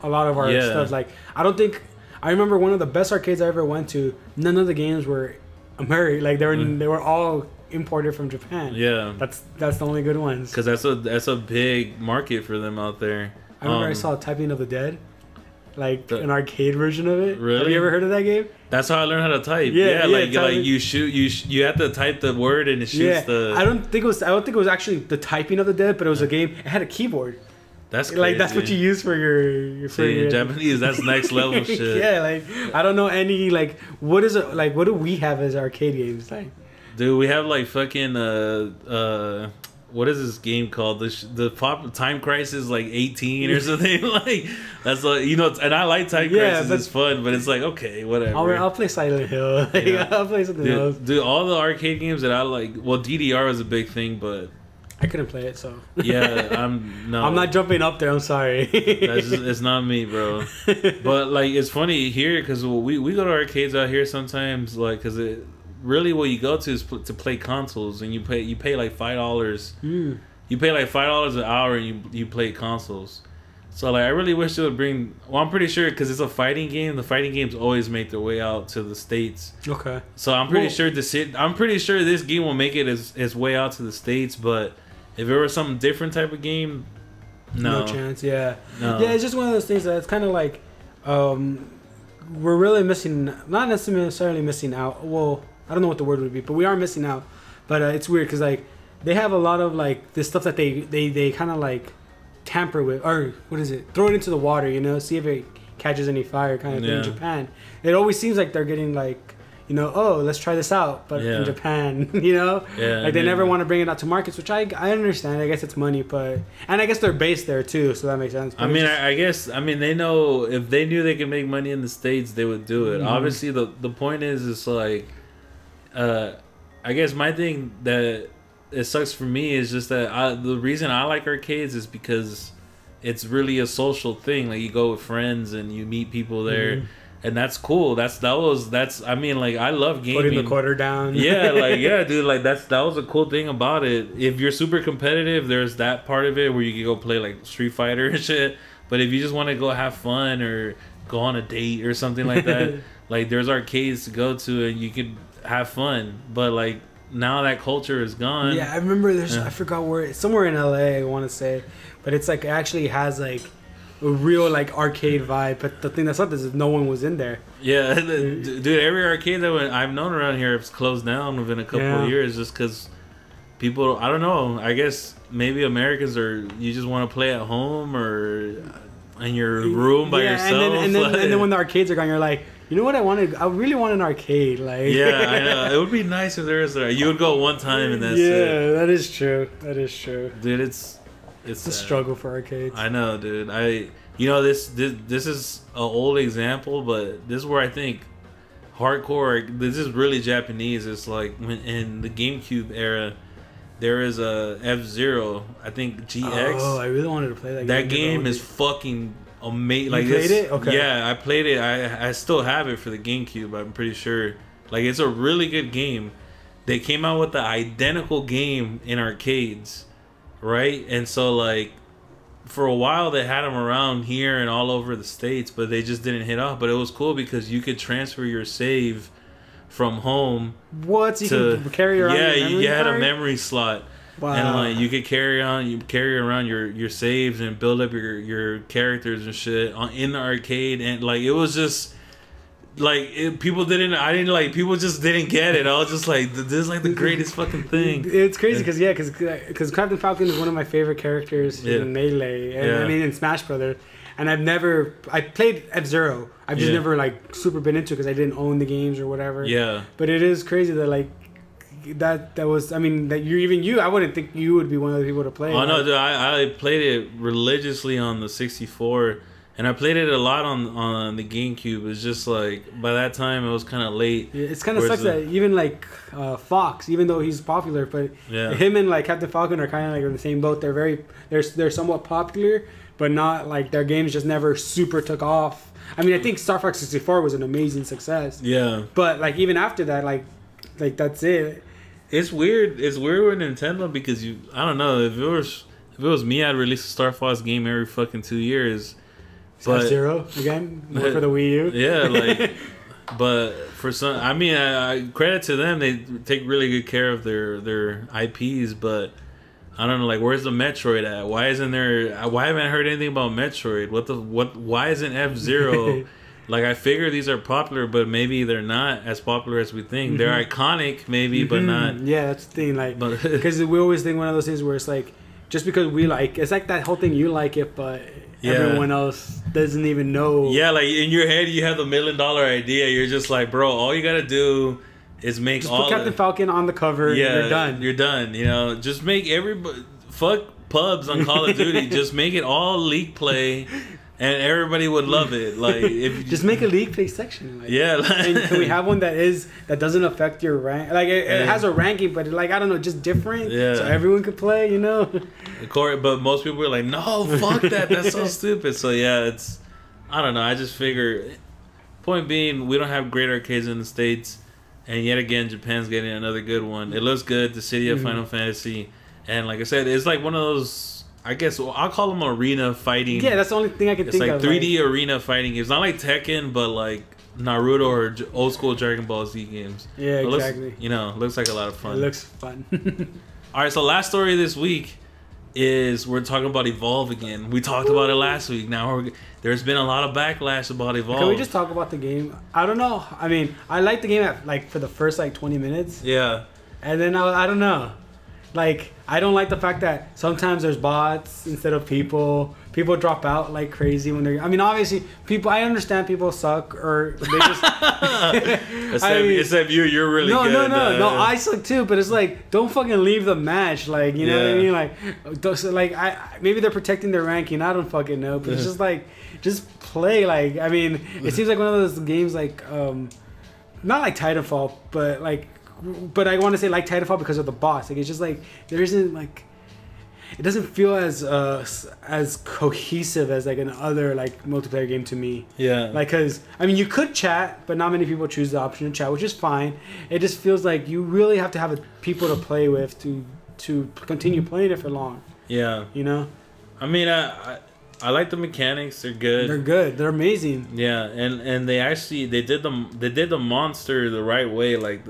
S2: a lot of our stuff. Like, I remember one of the best arcades I ever went to. None of the games were American. Like they were all imported from Japan. Yeah, that's the only good ones.
S1: Because that's a big market for them out there.
S2: I remember I saw Typing of the Dead, like an arcade version of it.
S1: Really?
S2: Have you ever heard of that game?
S1: That's how I learned how to type. Yeah, like you shoot, you have to type the word and it shoots the.
S2: I don't think it was actually the Typing of the Dead, but it was a game. It had a keyboard.
S1: That's crazy.
S2: Like that's what you use for your.
S1: In Japanese, that's next level shit.
S2: Yeah, like I don't know any like what is it like? What do we have as arcade games like?
S1: Dude, we have like fucking what is this game called? The pop Time Crisis like 18 or something. Like that's like, you know, and I like Time Crisis. It's fun, but it's like, okay, whatever.
S2: I'll play Silent Hill. I'll play something else.
S1: Dude, all the arcade games that I like. Well, DDR was a big thing, but
S2: I couldn't play it, so
S1: I'm
S2: not jumping up there. I'm sorry.
S1: It's not me, bro. But like, it's funny here because we go to arcades out here sometimes, like, because it. Really, what you go to is to play consoles, and you pay like $5. You pay like $5 an hour, and you play consoles. So like, I really wish they would bring. Well, I'm pretty sure because it's a fighting game. The fighting games always make their way out to the States.
S2: Okay.
S1: So I'm pretty sure this game will make it its way out to the States. But if it were some different type of game, no
S2: chance. Yeah. No. Yeah, it's just one of those things that it's kind of like, we're really missing. Not necessarily missing out. Well, I don't know what the word would be, but we are missing out. But it's weird because like they have a lot of like this stuff that they kind of like tamper with, or what is it? Throw it into the water, you know, see if it catches any fire, kind of thing. In Japan, it always seems like they're getting like, you know, oh, let's try this out, but in Japan, you know, like they never want to bring it out to markets, which I understand. I guess it's money, and I guess they're based there too, so that makes sense. But
S1: I guess they know if they knew they could make money in the States, they would do it. Obviously, the point is like. I guess my thing that it sucks for me is just that the reason I like arcades is because it's really a social thing. Like you go with friends and you meet people there, and that's cool. I mean, like I love gaming.
S2: Putting the quarter down.
S1: Dude. Like that was a cool thing about it. If you're super competitive, there's that part of it where you can go play like Street Fighter and shit. But if you just want to go have fun or go on a date or something like that, like there's arcades to go to and you can have fun. But like now that culture is gone.
S2: Yeah, I remember I forgot where, somewhere in LA I want to say, but it's like it actually has like a real like arcade vibe. But the thing that's up is no one was in there.
S1: Yeah, dude, every arcade that I've known around here has closed down within a couple of years just because people, I don't know. I guess maybe Americans you just want to play at home or in your room by yourself.
S2: And then when the arcades are gone, you're like, you know what I really want an arcade. Like,
S1: yeah, I know. It would be nice if there was you would go one time and that's it.
S2: Yeah, that is true. That is true.
S1: Dude, it's
S2: a struggle for arcades.
S1: I know, dude. This is an old example, but this is where I think hardcore, this is really Japanese. It's like when in the GameCube era, there is a F-Zero, I think GX.
S2: Oh, I really wanted to play that game.
S1: That game is fucking amazing. Like,
S2: you played it? Okay.
S1: Yeah, I played it. I still have it for the GameCube, I'm pretty sure. Like, it's a really good game. They came out with the identical game in arcades, right? And so, like, for a while they had them around here and all over the States, but they just didn't hit off. But it was cool because you could transfer your save from home.
S2: What? You can carry around your memory
S1: you had
S2: card?
S1: a memory slot.
S2: Wow.
S1: And like you could carry around your saves and build up your characters and shit in the arcade. And like it was just like people just didn't get it. I was just like, this is like the greatest fucking thing.
S2: It's crazy because Captain Falcon is one of my favorite characters in Melee, and I mean in Smash Brothers. And I played F-Zero. I've just never like super been into it because I didn't own the games or whatever. Yeah. But it is crazy that like that was, I mean, that I wouldn't think you would be one of the people to play.
S1: Oh no, dude, I played it religiously on the 64. And I played it a lot on the GameCube. It's just like by that time it was kind of late.
S2: Yeah, it's kind of sucks that even like Fox, even though he's popular, but him and like Captain Falcon are kind of like in the same boat. They're somewhat popular, but not like their games just never super took off. I mean, I think Star Fox 64 was an amazing success. Yeah. But like even after that, like that's it.
S1: It's weird. It's weird with Nintendo because I don't know, if it was me, I'd release a Star Fox game every fucking 2 years.
S2: F-Zero again for the Wii U.
S1: Yeah, like, but for some, I mean, I credit to them. They take really good care of their IPs. But I don't know, like, where's the Metroid at? Why isn't there? Why haven't I heard anything about Metroid? Why isn't F-Zero? Like, I figure these are popular, but maybe they're not as popular as we think. They're iconic, maybe, but not.
S2: Yeah, that's the thing. Like, because we always think one of those things where it's like, just because we like, it's like that whole thing. You like it, but everyone else doesn't even know.
S1: Yeah, like in your head, you have the $1 million idea. You're just like, bro, all you gotta do is make
S2: just put Captain Falcon on the cover. Yeah, and you're done.
S1: You're done. You know, just make everybody fuck pubs on Call of Duty. Just make it all league play, and everybody would love it. Like, if you
S2: just make a league play section. Like,
S1: yeah,
S2: and can we have one that doesn't affect your rank? Like it has a ranking, but like I don't know, just different. Yeah, so everyone could play. You know.
S1: But most people are like, no, fuck that. That's so stupid. So yeah, I don't know. I just figure. Point being, we don't have great arcades in the States, and yet again, Japan's getting another good one. It looks good. Dissidia, Final Fantasy, and like I said, it's like one of those. I guess I'll call them arena fighting.
S2: Yeah, that's the only thing I can think of.
S1: It's like 3D arena fighting games. Not like Tekken, but like Naruto or old school Dragon Ball Z games.
S2: Yeah, exactly.
S1: Looks like a lot of fun.
S2: It looks fun.
S1: All right, so last story this week is we're talking about Evolve again. We talked about it last week. Now there's been a lot of backlash about Evolve.
S2: Can we just talk about the game? I don't know. I mean, I liked the game for the first 20 minutes. Yeah. And then I don't know. Like, I don't like the fact that sometimes there's bots instead of people. People drop out like crazy when they're. I mean, obviously, I understand people suck or they just.
S1: Except you're really good.
S2: No, I suck too. But it's like, don't fucking leave the match. Like, you know what I mean? Like, maybe they're protecting their ranking. I don't fucking know. But it's just like, just play. Like, I mean, it seems like one of those games like, not like Titanfall, but like. But I want to say like Titanfall because of the boss. Like it's just like there isn't like it doesn't feel as cohesive as like an other like multiplayer game to me. Yeah. Like because I mean you could chat, but not many people choose the option to chat, which is fine. It just feels like you really have to have people to play with to continue playing it for long. Yeah. You know.
S1: I mean I like the mechanics. They're good.
S2: They're good. They're amazing.
S1: Yeah, and they did the monster the right way. Like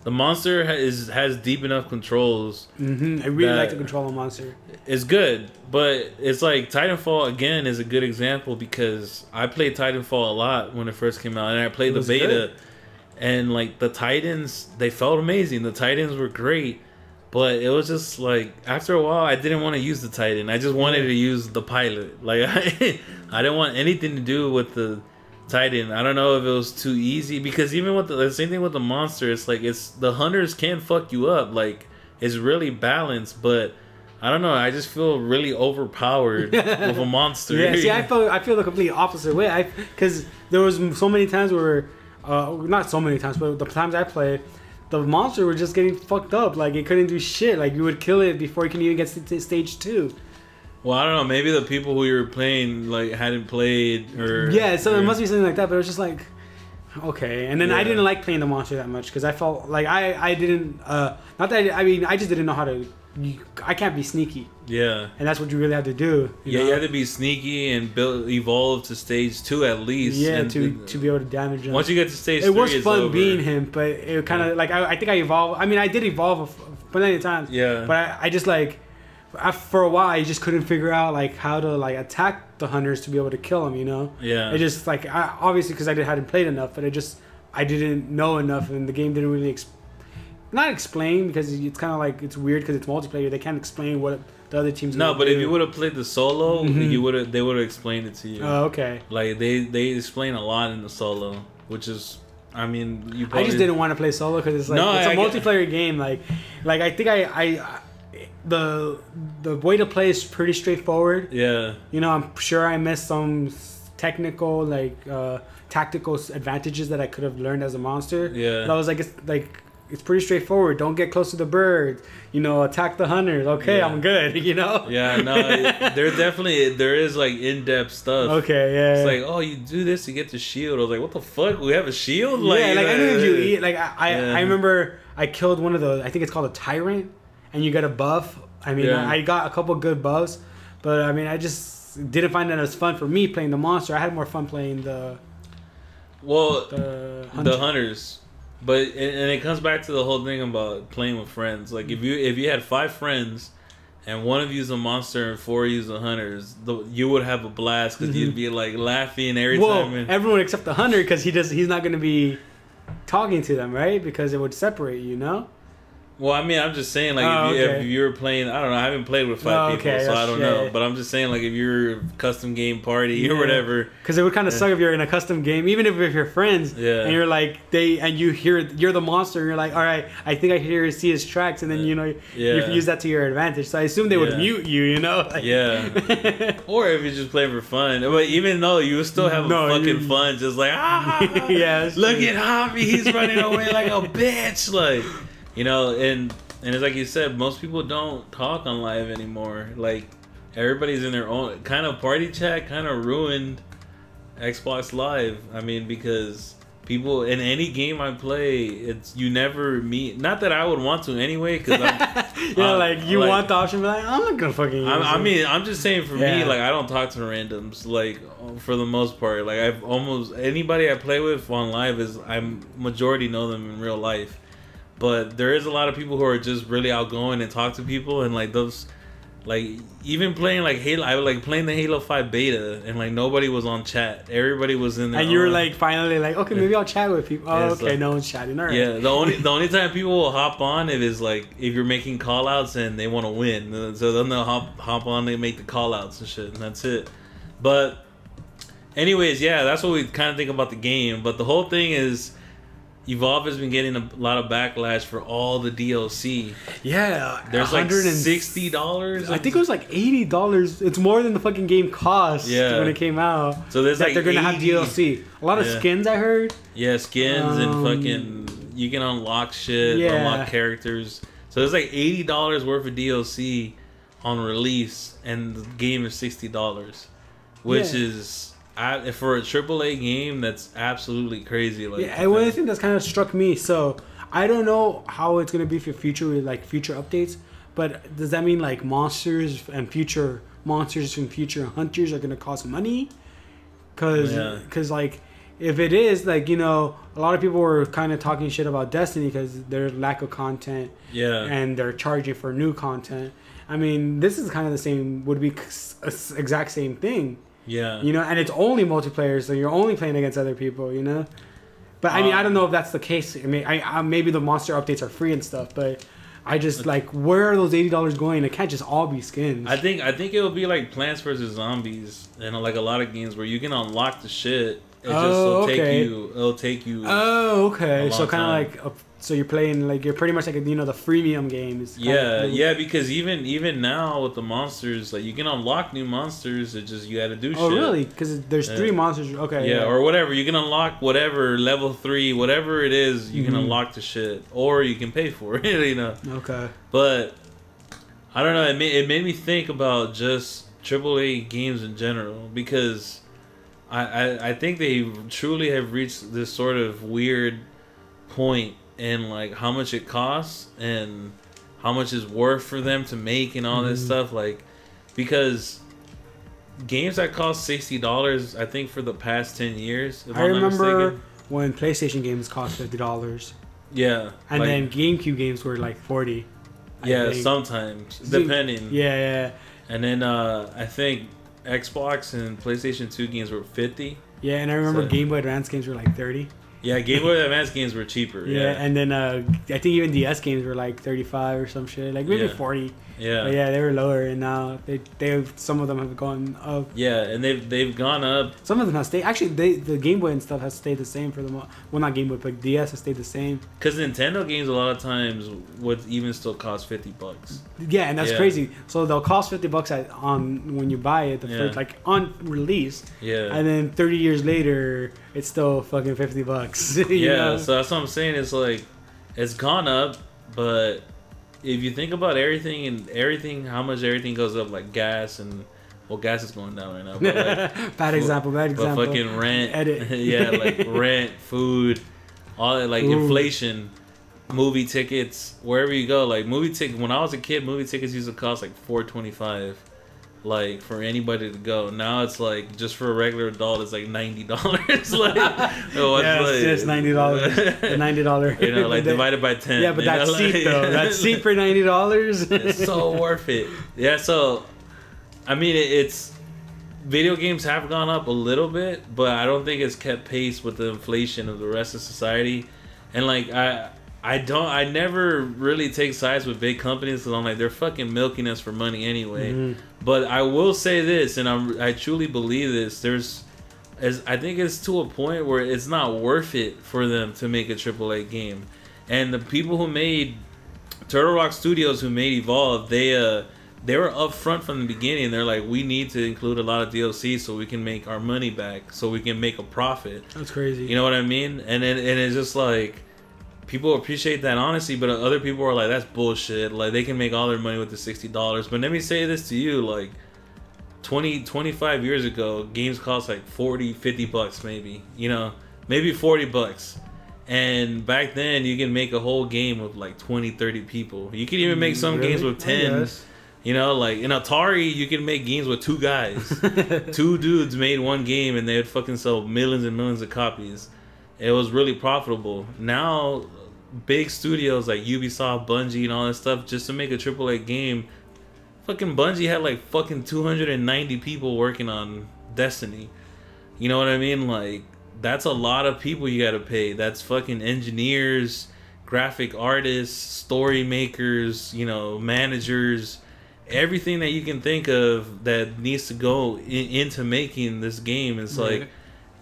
S1: the monster has deep enough controls.
S2: I really like to control a monster.
S1: It's good, but it's like Titanfall again is a good example because I played Titanfall a lot when it first came out, and I played the beta, and like the Titans, they felt amazing. The Titans were great, But it was just like after a while, I didn't want to use the Titan. I just wanted to use the pilot. Like I didn't want anything to do with the Titan. I don't know if it was too easy because even with the same thing with the monster, it's like the hunters can fuck you up. Like it's really balanced, but I don't know. I just feel really overpowered with a monster.
S2: Yeah, see, I feel the complete opposite way. Because there was so many times where, not so many times, but the times I played, the monster was just getting fucked up. Like it couldn't do shit. Like you would kill it before you can even get to stage 2.
S1: Well, I don't know. Maybe the people who you were playing like hadn't played, or
S2: it must be something like that. But it was just like, okay. And then I didn't like playing the monster that much because I felt like I didn't. Not that I just didn't know how to. I can't be sneaky.
S1: Yeah.
S2: And that's what you really have to do. You know?
S1: You have to be sneaky and evolve to stage 2 at least.
S2: Yeah, to be able to damage him.
S1: Once you get to stage 3,
S2: it was fun
S1: over.
S2: being him, but it kind of like I think I evolved. I mean, I did evolve plenty of times.
S1: Yeah.
S2: But I just like for a while I just couldn't figure out like how to like attack the hunters to be able to kill them. You know.
S1: Yeah.
S2: It just like obviously because hadn't played enough, but I didn't know enough, and the game didn't really. Not explain because it's kind of like it's weird because it's multiplayer. They can't explain what the other teams.
S1: No, but do. If you would have played the solo, they would have explained it to you.
S2: Oh, okay.
S1: Like they explain a lot in the solo, which is, I mean, you. Probably,
S2: I just didn't want to play solo because it's like it's a multiplayer game. Like I think the way to play is pretty straightforward.
S1: Yeah.
S2: You know, I'm sure I missed some technical tactical advantages that I could have learned as a monster. Yeah. But I was like it's pretty straightforward. Don't get close to the birds. You know, attack the hunters. Okay, I'm good. You know.
S1: Yeah, no, there is like in-depth stuff.
S2: Okay, yeah.
S1: It's like, oh, you do this to get the shield. I was like, what the fuck? We have a shield? Like,
S2: yeah, like I knew if you eat. Like I remember I killed one of those. I think it's called a tyrant, and you get a buff. I mean, I got a couple good buffs, but I mean, I just didn't find that as fun for me playing the monster. I had more fun playing the
S1: hunters. But and it comes back to the whole thing about playing with friends. Like if you had 5 friends, and one of you's a monster and 4 of you's the hunters, you would have a blast because you'd be like laughing every time. And
S2: everyone except the hunter because he's not going to be talking to them, right? Because it would separate you, know.
S1: Well, I mean, I'm just saying, like, if you're playing, I don't know, I haven't played with 5 people, so I don't know. Yeah. But I'm just saying, like, if you're a custom game party or whatever.
S2: Because it would kind of suck if you're in a custom game, even if you're friends, and you're like, you're the monster, and you're like, all right, I think I see his tracks, and then, you know, you use that to your advantage. So I assume they would mute you, you know? Like,
S1: or if you're just playing for fun. But even though you would still have fucking fun, just like, look at Javi, he's running away like a bitch, like. You know, and it's like you said, most people don't talk on live anymore. Like, everybody's in their own kind of party chat. Kind of ruined Xbox Live. I mean, because people in any game I play, you never meet. Not that I would want to anyway, because
S2: you want the option, but like, I'm not gonna fucking.
S1: I'm just saying for me, like I don't talk to randoms. Like for the most part, like anybody I play with on live I majority know them in real life. But there is a lot of people who are just really outgoing and talk to people, and like those, like even playing like Halo, I was like playing the Halo 5 beta, and like nobody was on chat. Everybody was in there.
S2: And you were like finally like, okay, maybe I'll chat with people. Oh, okay, no one's chatting. All right.
S1: Yeah, the only time people will hop on if you're making call outs and they want to win. So then they'll hop on, they make the call outs and shit, and that's it. But anyways, yeah, that's what we kind of think about the game. But the whole thing is, Evolve has been getting a lot of backlash for all the DLC.
S2: Yeah,
S1: there's like $60.
S2: I think it was like $80. It's more than the fucking game cost when it came out.
S1: So there's like
S2: they're gonna have DLC. A lot of skins, I heard.
S1: Yeah, skins and fucking you can unlock shit, unlock characters. So there's like $80 worth of DLC on release, and the game is $60, which is. For a AAA game, that's absolutely crazy. Like,
S2: and one thing that's kind of struck me. So I don't know how it's gonna be for future with like future updates, but does that mean like monsters and future hunters are gonna cost money? Because like if it is, like, you know, a lot of people were kind of talking shit about Destiny because there's lack of content. Yeah. And they're charging for new content. I mean, this is kind of the same. Would be exact same thing. Yeah. You know, and it's only multiplayer, so you're only playing against other people, you know? But I mean, I don't know if that's the case. I mean, maybe the monster updates are free and stuff, but I just like, where are those $80 going? It can't just all be skins.
S1: I think it will be like Plants vs Zombies and like a lot of games where you can unlock the shit. It'll take you.
S2: Oh, okay. So kind of like, so you're playing like, you're pretty much like the freemium games.
S1: Yeah, because even now with the monsters, like you can unlock new monsters. It just, you got to do shit.
S2: Oh, really? Because there's 3 monsters. Okay.
S1: Yeah, or whatever. You can unlock whatever level 3, whatever it is. You can unlock the shit, or you can pay for it. You know.
S2: Okay.
S1: But I don't know. It made me think about just AAA games in general, because I think they truly have reached this sort of weird point in like how much it costs and how much is worth for them to make and all this stuff. Like, because games that cost $60, I think for the past 10 years.
S2: I remember when PlayStation games cost $50.
S1: Yeah,
S2: and like, then GameCube games were like $40.
S1: Yeah, sometimes depending.
S2: Yeah.
S1: And then I think Xbox and PlayStation 2 games were $50.
S2: Yeah, and I remember Game Boy Advance games were like $30.
S1: Yeah, Game Boy Advance games were cheaper.
S2: Yeah, and then I think even DS games were like 35 or some shit, like maybe 40.
S1: Yeah,
S2: but yeah, they were lower, and now they some of them have gone up.
S1: Yeah, and they've gone up.
S2: Some of them have stayed. Actually, the Game Boy and stuff has stayed the same for the well, not Game Boy, but DS has stayed the same.
S1: Because Nintendo games a lot of times would even still cost $50.
S2: Yeah, and that's crazy. So they'll cost $50 on when you buy it, the first, like on release.
S1: Yeah,
S2: and then 30 years later, it's still fucking $50.
S1: Yeah,
S2: know?
S1: So that's what I'm saying. It's like, it's gone up, but if you think about everything, how much everything goes up, like gas and, well, gas is going down right now. But like,
S2: bad example.
S1: But fucking rent,
S2: edit.
S1: Yeah, like rent, food, all that, like inflation, movie tickets, wherever you go. Like movie ticket. When I was a kid, movie tickets used to cost like $4.25. Like for anybody to go. Now it's like, just for a regular adult, it's like $90. Like,
S2: it's $90. The $90.
S1: You know, like divided by 10.
S2: Yeah, but that seat though, that seat for $90.
S1: It's so worth it. Yeah, so I mean, it's video games have gone up a little bit, but I don't think it's kept pace with the inflation of the rest of society. And like I never really take sides with big companies, because I'm like, they're fucking milking us for money anyway. But I will say this, and I truly believe this. I think it's to a point where it's not worth it for them to make a AAA game. And the people who made Turtle Rock Studios, who made Evolve, they were upfront from the beginning. They're like, we need to include a lot of DLC so we can make our money back, so we can make a profit.
S2: That's crazy.
S1: You know what I mean? And it's just like, people appreciate that honesty, but other people are like, that's bullshit. Like, they can make all their money with the $60. But let me say this to you, like 25 years ago, games cost like $40-$50 maybe, you know, maybe $40. And back then you can make a whole game with like 20-30 people. You can even make some games with 10. You know, like in Atari, you can make games with 2 guys. 2 dudes made one game, and they would fucking sell millions and millions of copies. It was really profitable. Now, big studios like Ubisoft, Bungie, and all that stuff, just to make a AAA game, fucking Bungie had like fucking 290 people working on Destiny. You know what I mean? Like, that's a lot of people you gotta pay. That's fucking engineers, graphic artists, story makers, you know, managers, everything that you can think of that needs to go into making this game. It's like,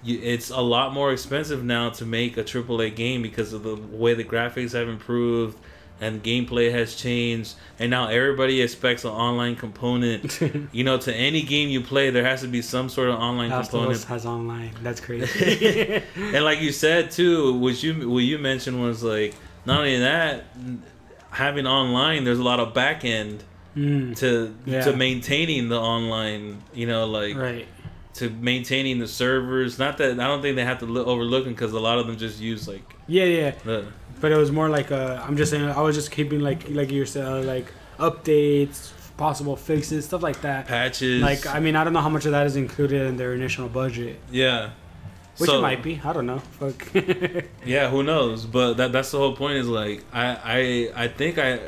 S1: it's a lot more expensive now to make a AAA game because of the way the graphics have improved and gameplay has changed, and now everybody expects an online component. You know, to any game you play, there has to be some sort of online component.
S2: Last of Us has online. That's crazy.
S1: And like you said too, what you mentioned was like, not only that, having online, there's a lot of back end to maintaining the online. You know, like to maintaining the servers. Not that I don't think they have to overlook them, because a lot of them just use like
S2: but it was more like I'm just saying, I was just keeping like you said, like updates, possible fixes, stuff like that,
S1: patches.
S2: Like, I mean, I don't know how much of that is included in their initial budget.
S1: Yeah,
S2: which it might be. I don't know. Fuck.
S1: Yeah, who knows? But that's the whole point. Is like I think I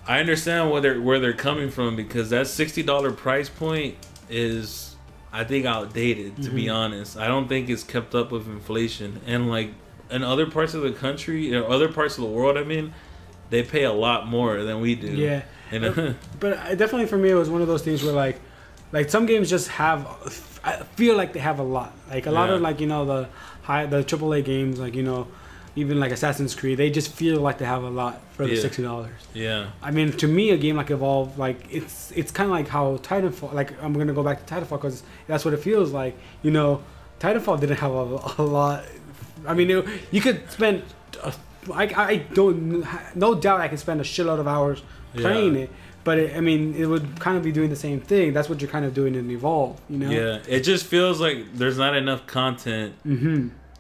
S1: understand where they're coming from, because that $60 price point is, I think, outdated, to be honest. I don't think it's kept up with inflation. And like in other parts of the country, or other parts of the world, I mean, they pay a lot more than we do.
S2: Yeah.
S1: And
S2: but definitely for me, it was one of those things where like some games just have, I feel like they have a lot. Like a lot of like, you know, the AAA games, like, you know, even like Assassin's Creed, they just feel like they have a lot for the $60.
S1: Yeah.
S2: I mean, to me, a game like Evolve, like it's kind of like how Titanfall. Like I'm gonna go back to Titanfall because that's what it feels like. You know, Titanfall didn't have a lot. I mean, you could spend. I don't. No doubt, I can spend a shitload of hours playing it. But I mean, it would kind of be doing the same thing. That's what you're kind of doing in Evolve, you know?
S1: Yeah, it just feels like there's not enough content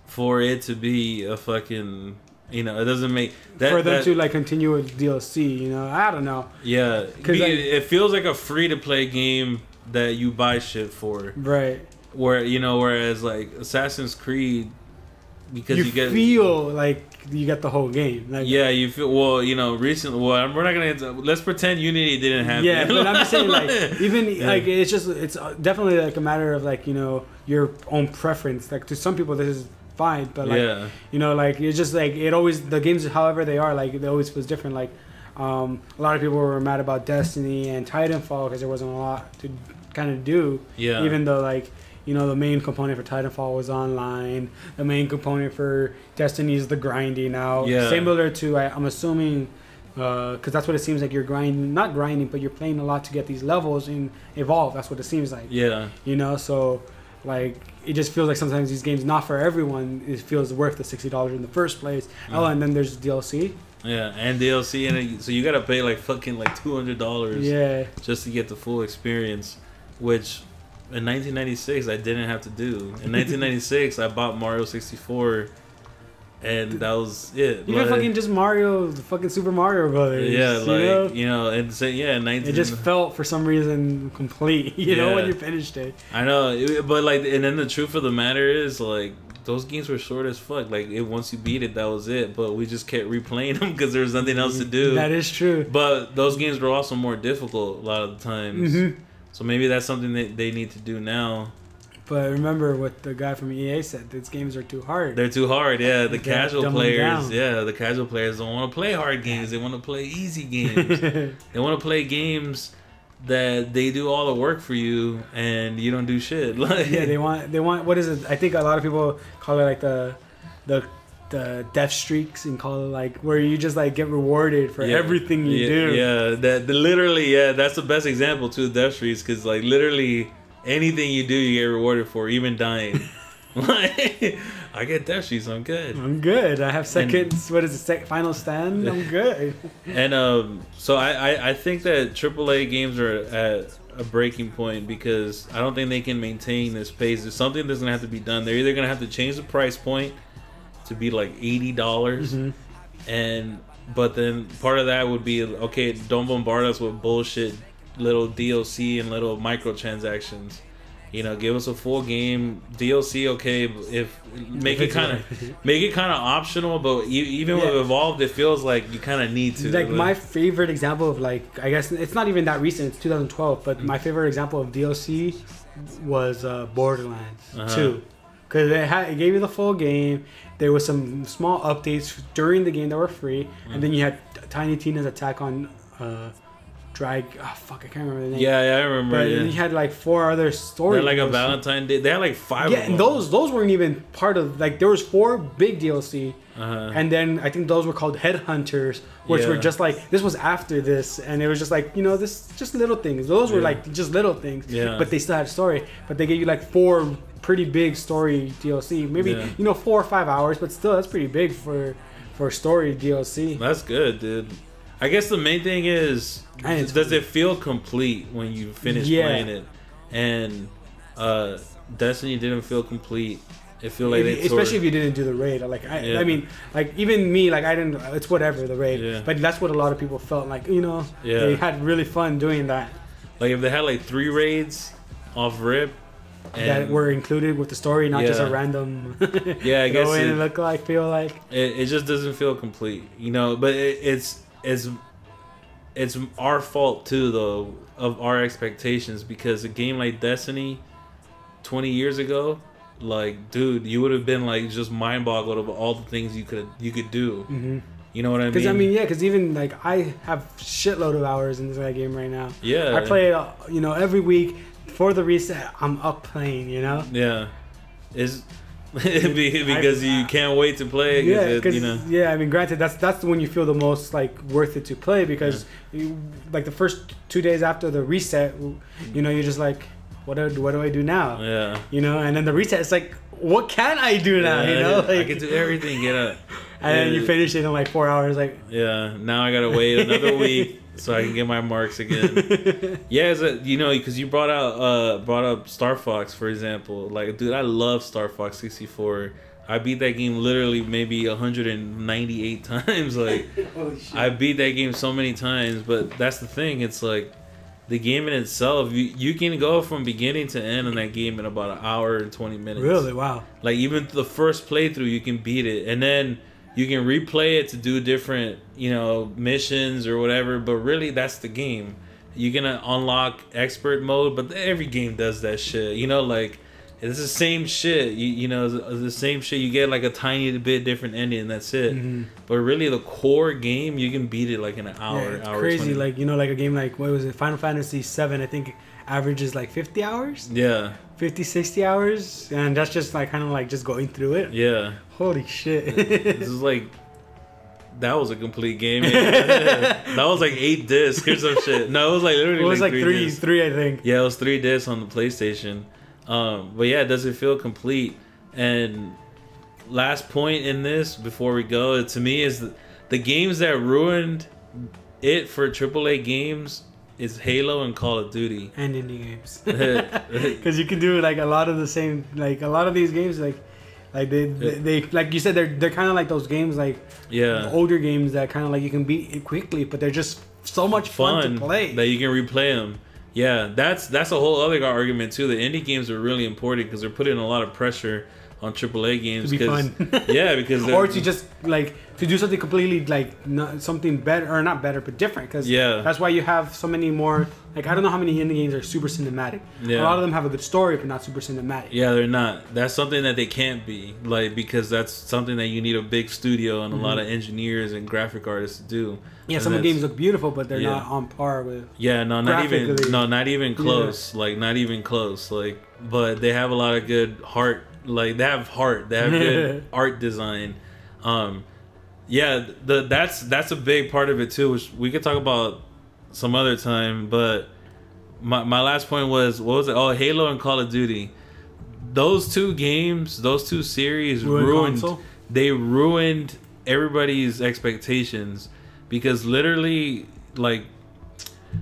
S1: for it to be a fucking, you know, it doesn't make...
S2: for them to, like, continue with DLC, you know? I don't know.
S1: Yeah, it feels like a free-to-play game that you buy shit for.
S2: Right.
S1: Where, you know, whereas, like, Assassin's Creed, because you get...
S2: feel like you get the whole game. Like,
S1: yeah, you feel, well, you know, recently, well, we're not gonna, let's pretend Unity didn't have
S2: yeah, but I'm just saying, like, even, like, it's definitely, like, a matter of, like, you know, your own preference. Like, to some people, this is fine, but, like, you know, like, it's just, like, it always, the games, however they are, like, it always was different. Like, a lot of people were mad about Destiny and Titanfall because there wasn't a lot to kind of do. Yeah. Even though, like, you know, the main component for Titanfall was online. The main component for Destiny is the grinding now. Yeah. Similar to, I'm assuming, because that's what it seems like, you're grinding, not grinding, but you're playing a lot to get these levels in Evolve. That's what it seems like. Yeah. You know, so, like, it just feels like sometimes these games, not for everyone, it feels worth the $60 in the first place. Oh, and then there's DLC.
S1: Yeah, and DLC, and so you gotta pay, like, fucking, like, $200 just to get the full experience, which... in 1996, I didn't have to do. In 1996, I bought Mario 64, and that was it.
S2: Even fucking just Mario, fucking Super Mario Brothers.
S1: Yeah, like, you know, and so, yeah, 19...
S2: it just felt, for some reason, complete, you know, when you finished it.
S1: I know, but, like, and then the truth of the matter is, like, those games were short as fuck. Like, once you beat it, that was it. But we just kept replaying them because there was nothing else to do.
S2: That is true.
S1: But those games were also more difficult a lot of the times. So maybe that's something that they need to do now.
S2: But remember what the guy from EA said: these games are too hard.
S1: They're too hard, yeah. The casual players, the casual players don't want to play hard games. They want to play easy games. They want to play games that they do all the work for you and you don't do shit. Like,
S2: yeah, they want what is it? I think a lot of people call it like the death streaks, and call it like where you just like get rewarded for everything you do.
S1: Yeah, literally, that's the best example too, death streaks, because like literally anything you do, you get rewarded for, even dying. Like, I get death streaks, I'm good.
S2: I have seconds. What is it? Final stand. I'm good.
S1: And so I think that AAA games are at a breaking point because I don't think they can maintain this pace. There's something that's gonna have to be done. They're either gonna have to change the price point to be like $80, but then part of that would be, okay, don't bombard us with bullshit little DLC and little microtransactions. You know, give us a full game. DLC, okay, if make it kind of optional, but even with Evolved, it feels like you kind of need to.
S2: Like, my favorite example of, like, I guess it's not even that recent, it's 2012, but my favorite example of DLC was Borderlands 2. Because it gave you the full game. There was some small updates during the game that were free, and then you had Tiny Tina's Attack on I can't remember the name.
S1: Yeah, I remember.
S2: But then you had like 4 other stories.
S1: Like a Valentine Day. They had like 5.
S2: Yeah, and those weren't even part of, like, there was 4 big DLC, and then I think those were called Headhunters, which were just like, this was after this, and it was just like, you know, this just little things. Those were like just little things, but they still had a story. But they gave you like 4 pretty big story DLC, maybe you know, 4 or 5 hours, but still that's pretty big for story DLC.
S1: That's good, dude. I guess the main thing is, does it feel complete when you finish playing it? And Destiny didn't feel complete. It feel like
S2: especially if you didn't do the raid. Like I mean, like even me, like I didn't. It's whatever the raid, but that's what a lot of people felt like. You know, they had really fun doing that.
S1: Like if they had like 3 raids off rip. And
S2: that were included with the story, not just a random.
S1: I guess
S2: go in and feel like
S1: it just doesn't feel complete, you know. But it's our fault too, though, of our expectations, because a game like Destiny 20 years ago, like, dude, you would have been like just mind boggled of all the things you could do. You know what I mean?
S2: Because I mean, yeah, because even like I have shitload of hours in that game right now.
S1: Yeah,
S2: I play it, you know, every week for the reset. I'm up playing, you know.
S1: Yeah, is because you can't wait to play.
S2: Yeah,
S1: because you know.
S2: Yeah, I mean, granted, that's when you feel the most like worth it to play because you, like the first 2 days after the reset, you know, you're just like, what do I do now?
S1: Yeah,
S2: you know, and then the reset, it's like, what can I do now? You know, like
S1: I can do everything. Get up.
S2: And then you finish it in like 4 hours. Like,
S1: yeah, now I gotta wait another week so I can get my marks again. Yeah, you know, because you brought up Star Fox, for example. Like, dude, I love Star Fox 64. I beat that game literally maybe 198 times. Like, I beat that game so many times. But that's the thing. It's like the game in itself. You can go from beginning to end in that game in about an hour and 20 minutes.
S2: Really? Wow.
S1: Like, even the first playthrough, you can beat it, and then you can replay it to do different, you know, missions or whatever. But really, that's the game. You're gonna unlock expert mode, but every game does that shit. You know, like, it's the same shit. You know, the same shit. You get like a tiny bit different ending, and that's it. Mm-hmm. But really, the core game, you can beat it like in an hour.
S2: Yeah, it's
S1: hour
S2: crazy.
S1: 20.
S2: Like, you know, like a game like, what was it, Final Fantasy 7? I think averages like 50 hours.
S1: Yeah.
S2: 50, 60 hours, and that's just like kind of like just going through it.
S1: Yeah.
S2: Holy shit.
S1: This is like, that was a complete game. That was like 8 discs or some shit. No, it was like literally.
S2: It was like
S1: three,
S2: three, I think.
S1: Yeah, it was 3 discs on the PlayStation. But yeah, does it feel complete? And last point in this before we go, to me, is the games that ruined it for AAA games is Halo and Call of Duty
S2: and indie games. Because you can do like a lot of the same, like a lot of these games, like they like you said, they're kind of like those games, like older games that kind of like you can beat quickly, but they're just so much fun to play
S1: that you can replay them. Yeah, that's a whole other argument too. The indie games are really important because they're putting a lot of pressure on AAA games
S2: to be fun.
S1: Yeah, because
S2: or to just like to do something completely like not something better, or not better but different, because that's why you have so many more. Like, I don't know how many indie games are super cinematic. A lot of them have a good story but not super cinematic.
S1: Yeah, they're not. That's something that they can't be, like, because that's something that you need a big studio and a lot of engineers and graphic artists to do.
S2: Yeah, and some of the games look beautiful, but they're not on par with.
S1: Yeah, not even close. Like, not even close. Like, but they have a lot of good heart. Like, they have heart. They have good art design. That's a big part of it too, which we could talk about some other time. But my last point was, what was it? Oh, Halo and Call of Duty. Those two games, those two series ruined. They ruined everybody's expectations, because literally, like,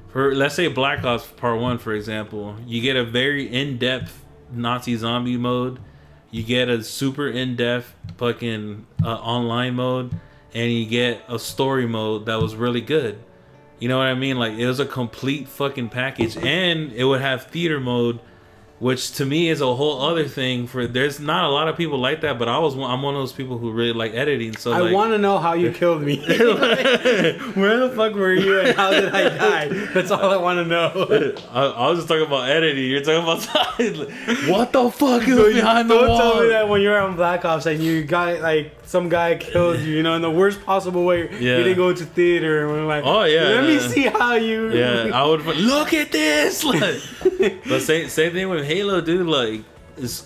S1: for let's say Black Ops Part 1, for example, you get a very in-depth Nazi zombie mode. You get a super in-depth fucking online mode, and you get a story mode that was really good. You know what I mean? Like, it was a complete fucking package, and it would have theater mode, which to me is a whole other thing. There's not a lot of people like that, but I'm one of those people who really like editing. So
S2: I want to know how you killed me. Where the fuck were you, and how did I die? That's all I want to know.
S1: I was just talking about editing. You're talking about what the fuck is behind the wall?
S2: Don't tell me that when you're on Black Ops and you got like some guy killed you, you know, in the worst possible way. You didn't go to theater and we're like, oh yeah, let me see how you.
S1: Yeah, I would look at this. Like, but same thing with Halo, dude. Like,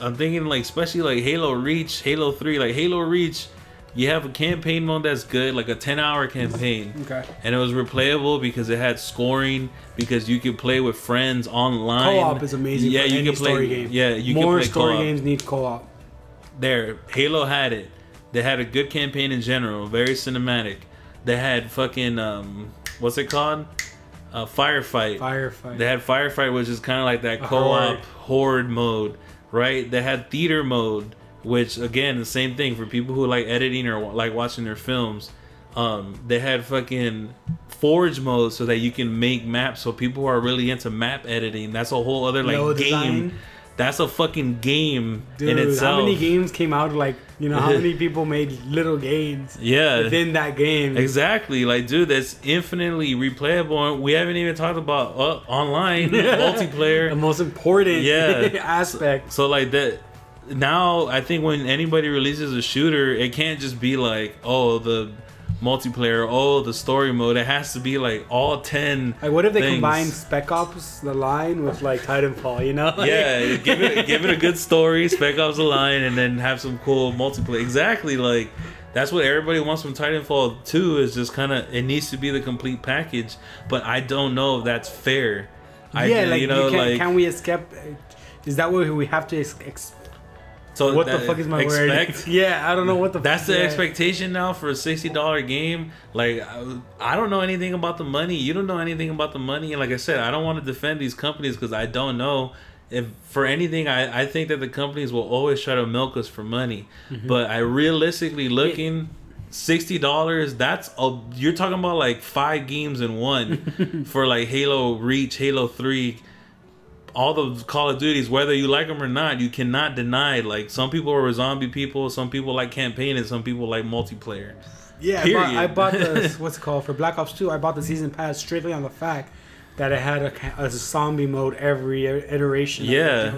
S1: I'm thinking, like, especially like Halo Reach, Halo 3, like Halo Reach, you have a campaign mode that's good, like a 10-hour campaign. Okay. And it was replayable because it had scoring, because you could play with friends online.
S2: Co-op is amazing. Yeah, you can play story game.
S1: Yeah, you
S2: more
S1: can play
S2: story
S1: co-op.
S2: Games need co-op.
S1: There, Halo had it. They had a good campaign in general, very cinematic. They had fucking what's it called? Firefight. They had Firefight, which is kind of like that co-op horde mode, right? They had theater mode, which again, the same thing for people who like editing or like watching their films. They had fucking Forge mode so that you can make maps. So people who are really into map editing, that's a whole other like game. Design. That's a fucking game in itself.
S2: How many games came out? Like, you know, how many people made little games within that game?
S1: Exactly. Like, dude, that's infinitely replayable. We haven't even talked about online multiplayer.
S2: The most important aspect.
S1: So, like, that. Now, I think when anybody releases a shooter, it can't just be like, oh, the multiplayer. Oh, the story mode. It has to be like all 10.
S2: Like, what if they
S1: things.
S2: combine Spec Ops: The Line with like Titanfall? You know? Like,
S1: yeah, give it a good story. Spec Ops: The Line, and then have some cool multiplayer. Exactly, like that's what everybody wants from Titanfall 2. Is just kind of it needs to be the complete package. But I don't know if that's fair.
S2: Can we escape? Is that what we have to
S1: So
S2: what the fuck is my word? Yeah, I don't know what the.
S1: That's the expectation now for a $60 game. Like, I don't know anything about the money. You don't know anything about the money. And like I said, I don't want to defend these companies because I don't know. If for anything, I think that the companies will always try to milk us for money. Mm-hmm. But I realistically looking, $60. You're talking about like 5 games in one for like Halo Reach, Halo 3. All the Call of Duties, whether you like them or not, you cannot deny. Like, some people are zombie people, some people like campaign, and some people like multiplayer.
S2: Yeah, I bought the what's it called for Black Ops 2. I bought the season pass strictly on the fact that it had a zombie mode every iteration.
S1: Yeah,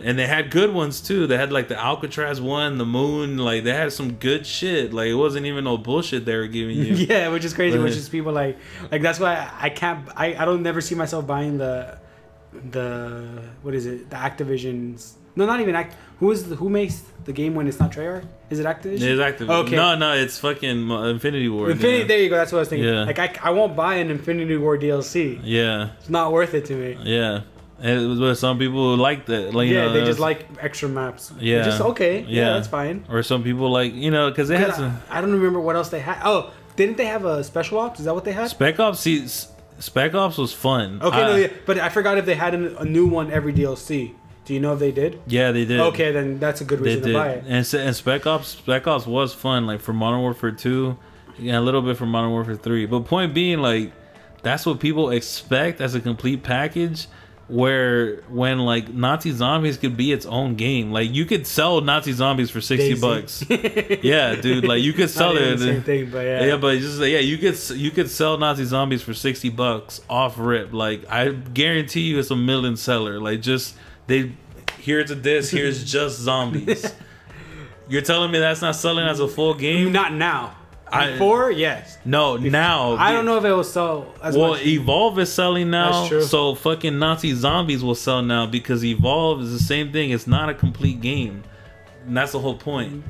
S1: and they had good ones too. They had like the Alcatraz one, the Moon. Like, they had some good shit. Like, it wasn't even no bullshit they were giving you.
S2: Yeah, which is crazy. Which is people like that's why I can't. I don't never see myself buying the what is it? The Activision's no, not even who makes the game when it's not Treyarch? Is it Activision?
S1: It's Activision.
S2: Okay.
S1: No, it's fucking Infinity War.
S2: There you go. That's what I was thinking. Yeah. Like I won't buy an Infinity War DLC.
S1: Yeah.
S2: It's not worth it to me.
S1: Yeah. And it was what some people like that. Like,
S2: they just like extra maps.
S1: Yeah.
S2: Just okay. Yeah, that's fine.
S1: Or some people like because they had some.
S2: I don't remember what else they had. Oh, didn't they have a Special Ops? Is that what they had?
S1: Spec Ops was fun.
S2: Okay, but I forgot if they had a new one every DLC. Do you know if they did?
S1: Yeah, they did.
S2: Okay, then that's a good reason to buy it.
S1: And Spec Ops was fun, like for Modern Warfare 2, and a little bit for Modern Warfare 3. But point being, like, that's what people expect as a complete package. When like Nazi Zombies could be its own game, like you could sell Nazi Zombies for $60. Yeah, dude, like you could sell it.
S2: Same thing, but
S1: you could sell Nazi Zombies for $60 off rip. Like, I guarantee you, it's a million seller. Like, here's a disc, here's just zombies. You're telling me that's not selling as a full game?
S2: Not now. Before, yes.
S1: No, now.
S2: I don't know if it will sell as much.
S1: Well, Evolve is selling now.
S2: That's true.
S1: So fucking Nazi Zombies will sell now because Evolve is the same thing. It's not a complete game. And that's the whole point.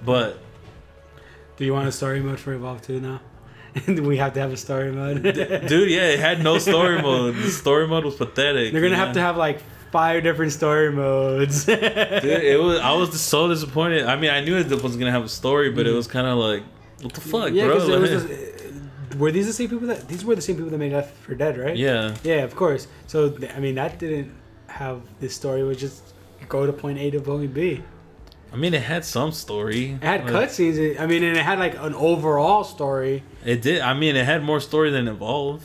S1: But
S2: do you want a story mode for Evolve 2 now? Do we have to have a story mode?
S1: Dude, yeah, it had no story mode. The story mode was pathetic.
S2: They're going to have like 5 different story modes.
S1: Dude, I was so disappointed. I mean, I knew it was going to have a story, but it was kind of like, what the fuck, bro?
S2: Were these the same people these were the same people that made Left 4 Dead, right?
S1: Yeah.
S2: Yeah, of course. So, I mean, that didn't have this story. It was just go to point A to point B.
S1: I mean, it had some story.
S2: It had cutscenes. I mean, and it had like an overall story.
S1: It did. I mean, it had more story than Evolve.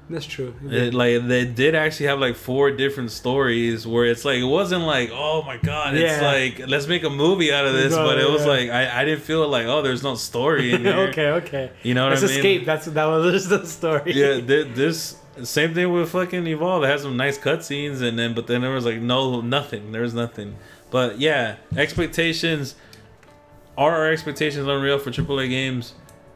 S2: That's true.
S1: They did actually have like 4 different stories where it's like, it wasn't like, oh my god, it's like, let's make a movie out of this, but it was like, I didn't feel like, oh, there's no story in here.
S2: Okay.
S1: You know what I mean?
S2: Escape. That was just the story.
S1: Yeah, this same thing with fucking Evolve. It had some nice cutscenes, but then there was like nothing. There was nothing. But yeah, expectations. Are our expectations unreal for AAA games?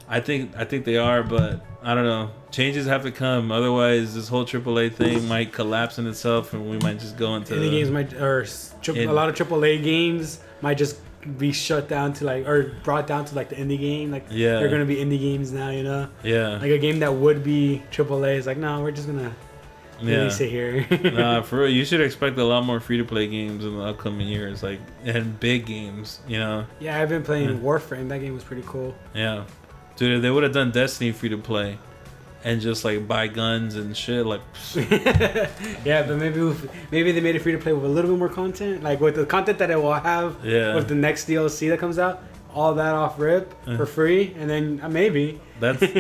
S1: I think they are, but I don't know. Changes have to come, otherwise this whole AAA thing might collapse in itself, and we might just go into
S2: indie games a lot of AAA games might just be shut down to like, or brought down to like the indie game. Like, they're gonna be indie games now, you know?
S1: Yeah.
S2: Like a game that would be AAA is like, no, we're just gonna release it here.
S1: Nah, for real, you should expect a lot more free-to-play games in the upcoming years, like, and big games, you know?
S2: Yeah, I've been playing Warframe. That game was pretty cool.
S1: Yeah. Dude, if they would have done Destiny free-to-play and just like buy guns and shit, like
S2: yeah, but maybe they made it free to play with a little bit more content, like with the content that it will have with the next DLC that comes out, all that off rip for free, and then maybe
S1: that's
S2: is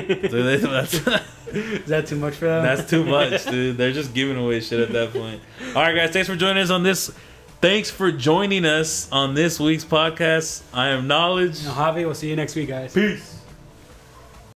S2: that too much for them?
S1: That's too much, dude. They're just giving away shit at that point. All right, guys, thanks for joining us on this. Thanks for joining us on this week's podcast. I am Knowledge.
S2: Javi, we'll see you next week, guys.
S1: Peace.